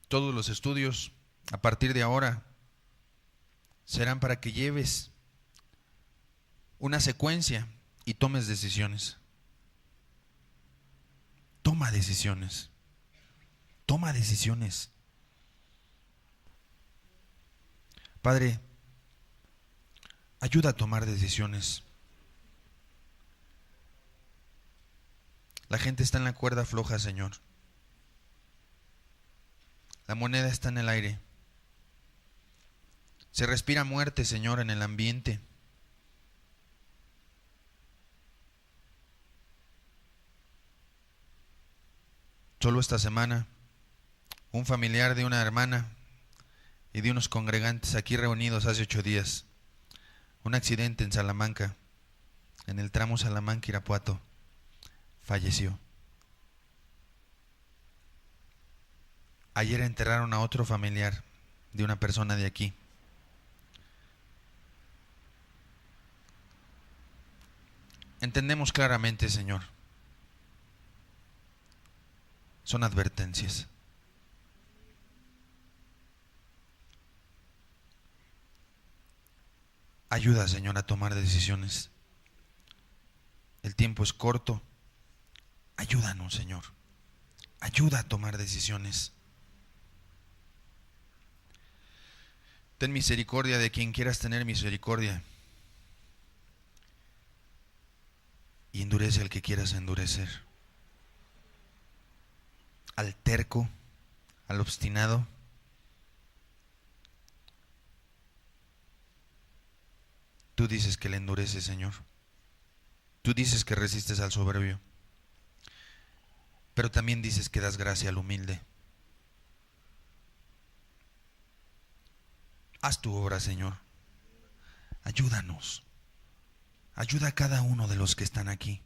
Todos los estudios a partir de ahora serán para que lleves una secuencia y tomes decisiones. Toma decisiones. Toma decisiones. Padre, ayuda a tomar decisiones. La gente está en la cuerda floja, Señor. La moneda está en el aire. Se respira muerte, Señor, en el ambiente. Solo esta semana, un familiar de una hermana y de unos congregantes aquí reunidos hace 8 días, un accidente en Salamanca, en el tramo Salamanca-Irapuato, falleció. Ayer enterraron a otro familiar de una persona de aquí. Entendemos claramente, Señor. Son advertencias. Ayuda, Señor, a tomar decisiones. El tiempo es corto. Ayúdanos, Señor. Ayuda a tomar decisiones. Ten misericordia de quien quieras tener misericordia. Y endurece al que quieras endurecer. Al terco, al obstinado. Tú dices que le endureces, Señor. Tú dices que resistes al soberbio. Pero también dices que das gracia al humilde. Haz tu obra, Señor. Ayúdanos. Ayuda a cada uno de los que están aquí.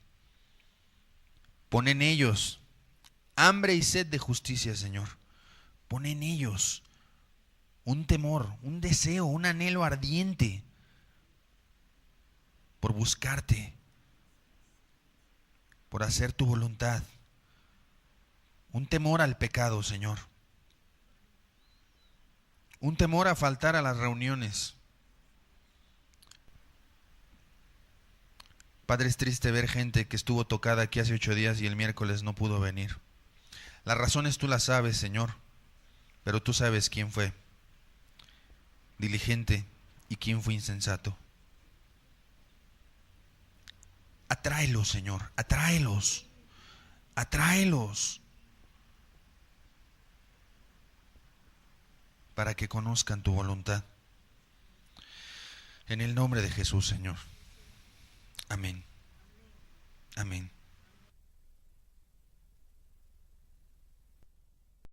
Pon en ellos hambre y sed de justicia, Señor. Pon en ellos un temor, un deseo, un anhelo ardiente por buscarte, por hacer tu voluntad. Un temor al pecado, Señor. Un temor a faltar a las reuniones. Padre, es triste ver gente que estuvo tocada aquí hace 8 días y el miércoles no pudo venir. Las razones tú las sabes, Señor, pero tú sabes quién fue diligente y quién fue insensato. Atráelos, Señor, atráelos. Atráelos para que conozcan tu voluntad. En el nombre de Jesús, Señor. Amén. Amén.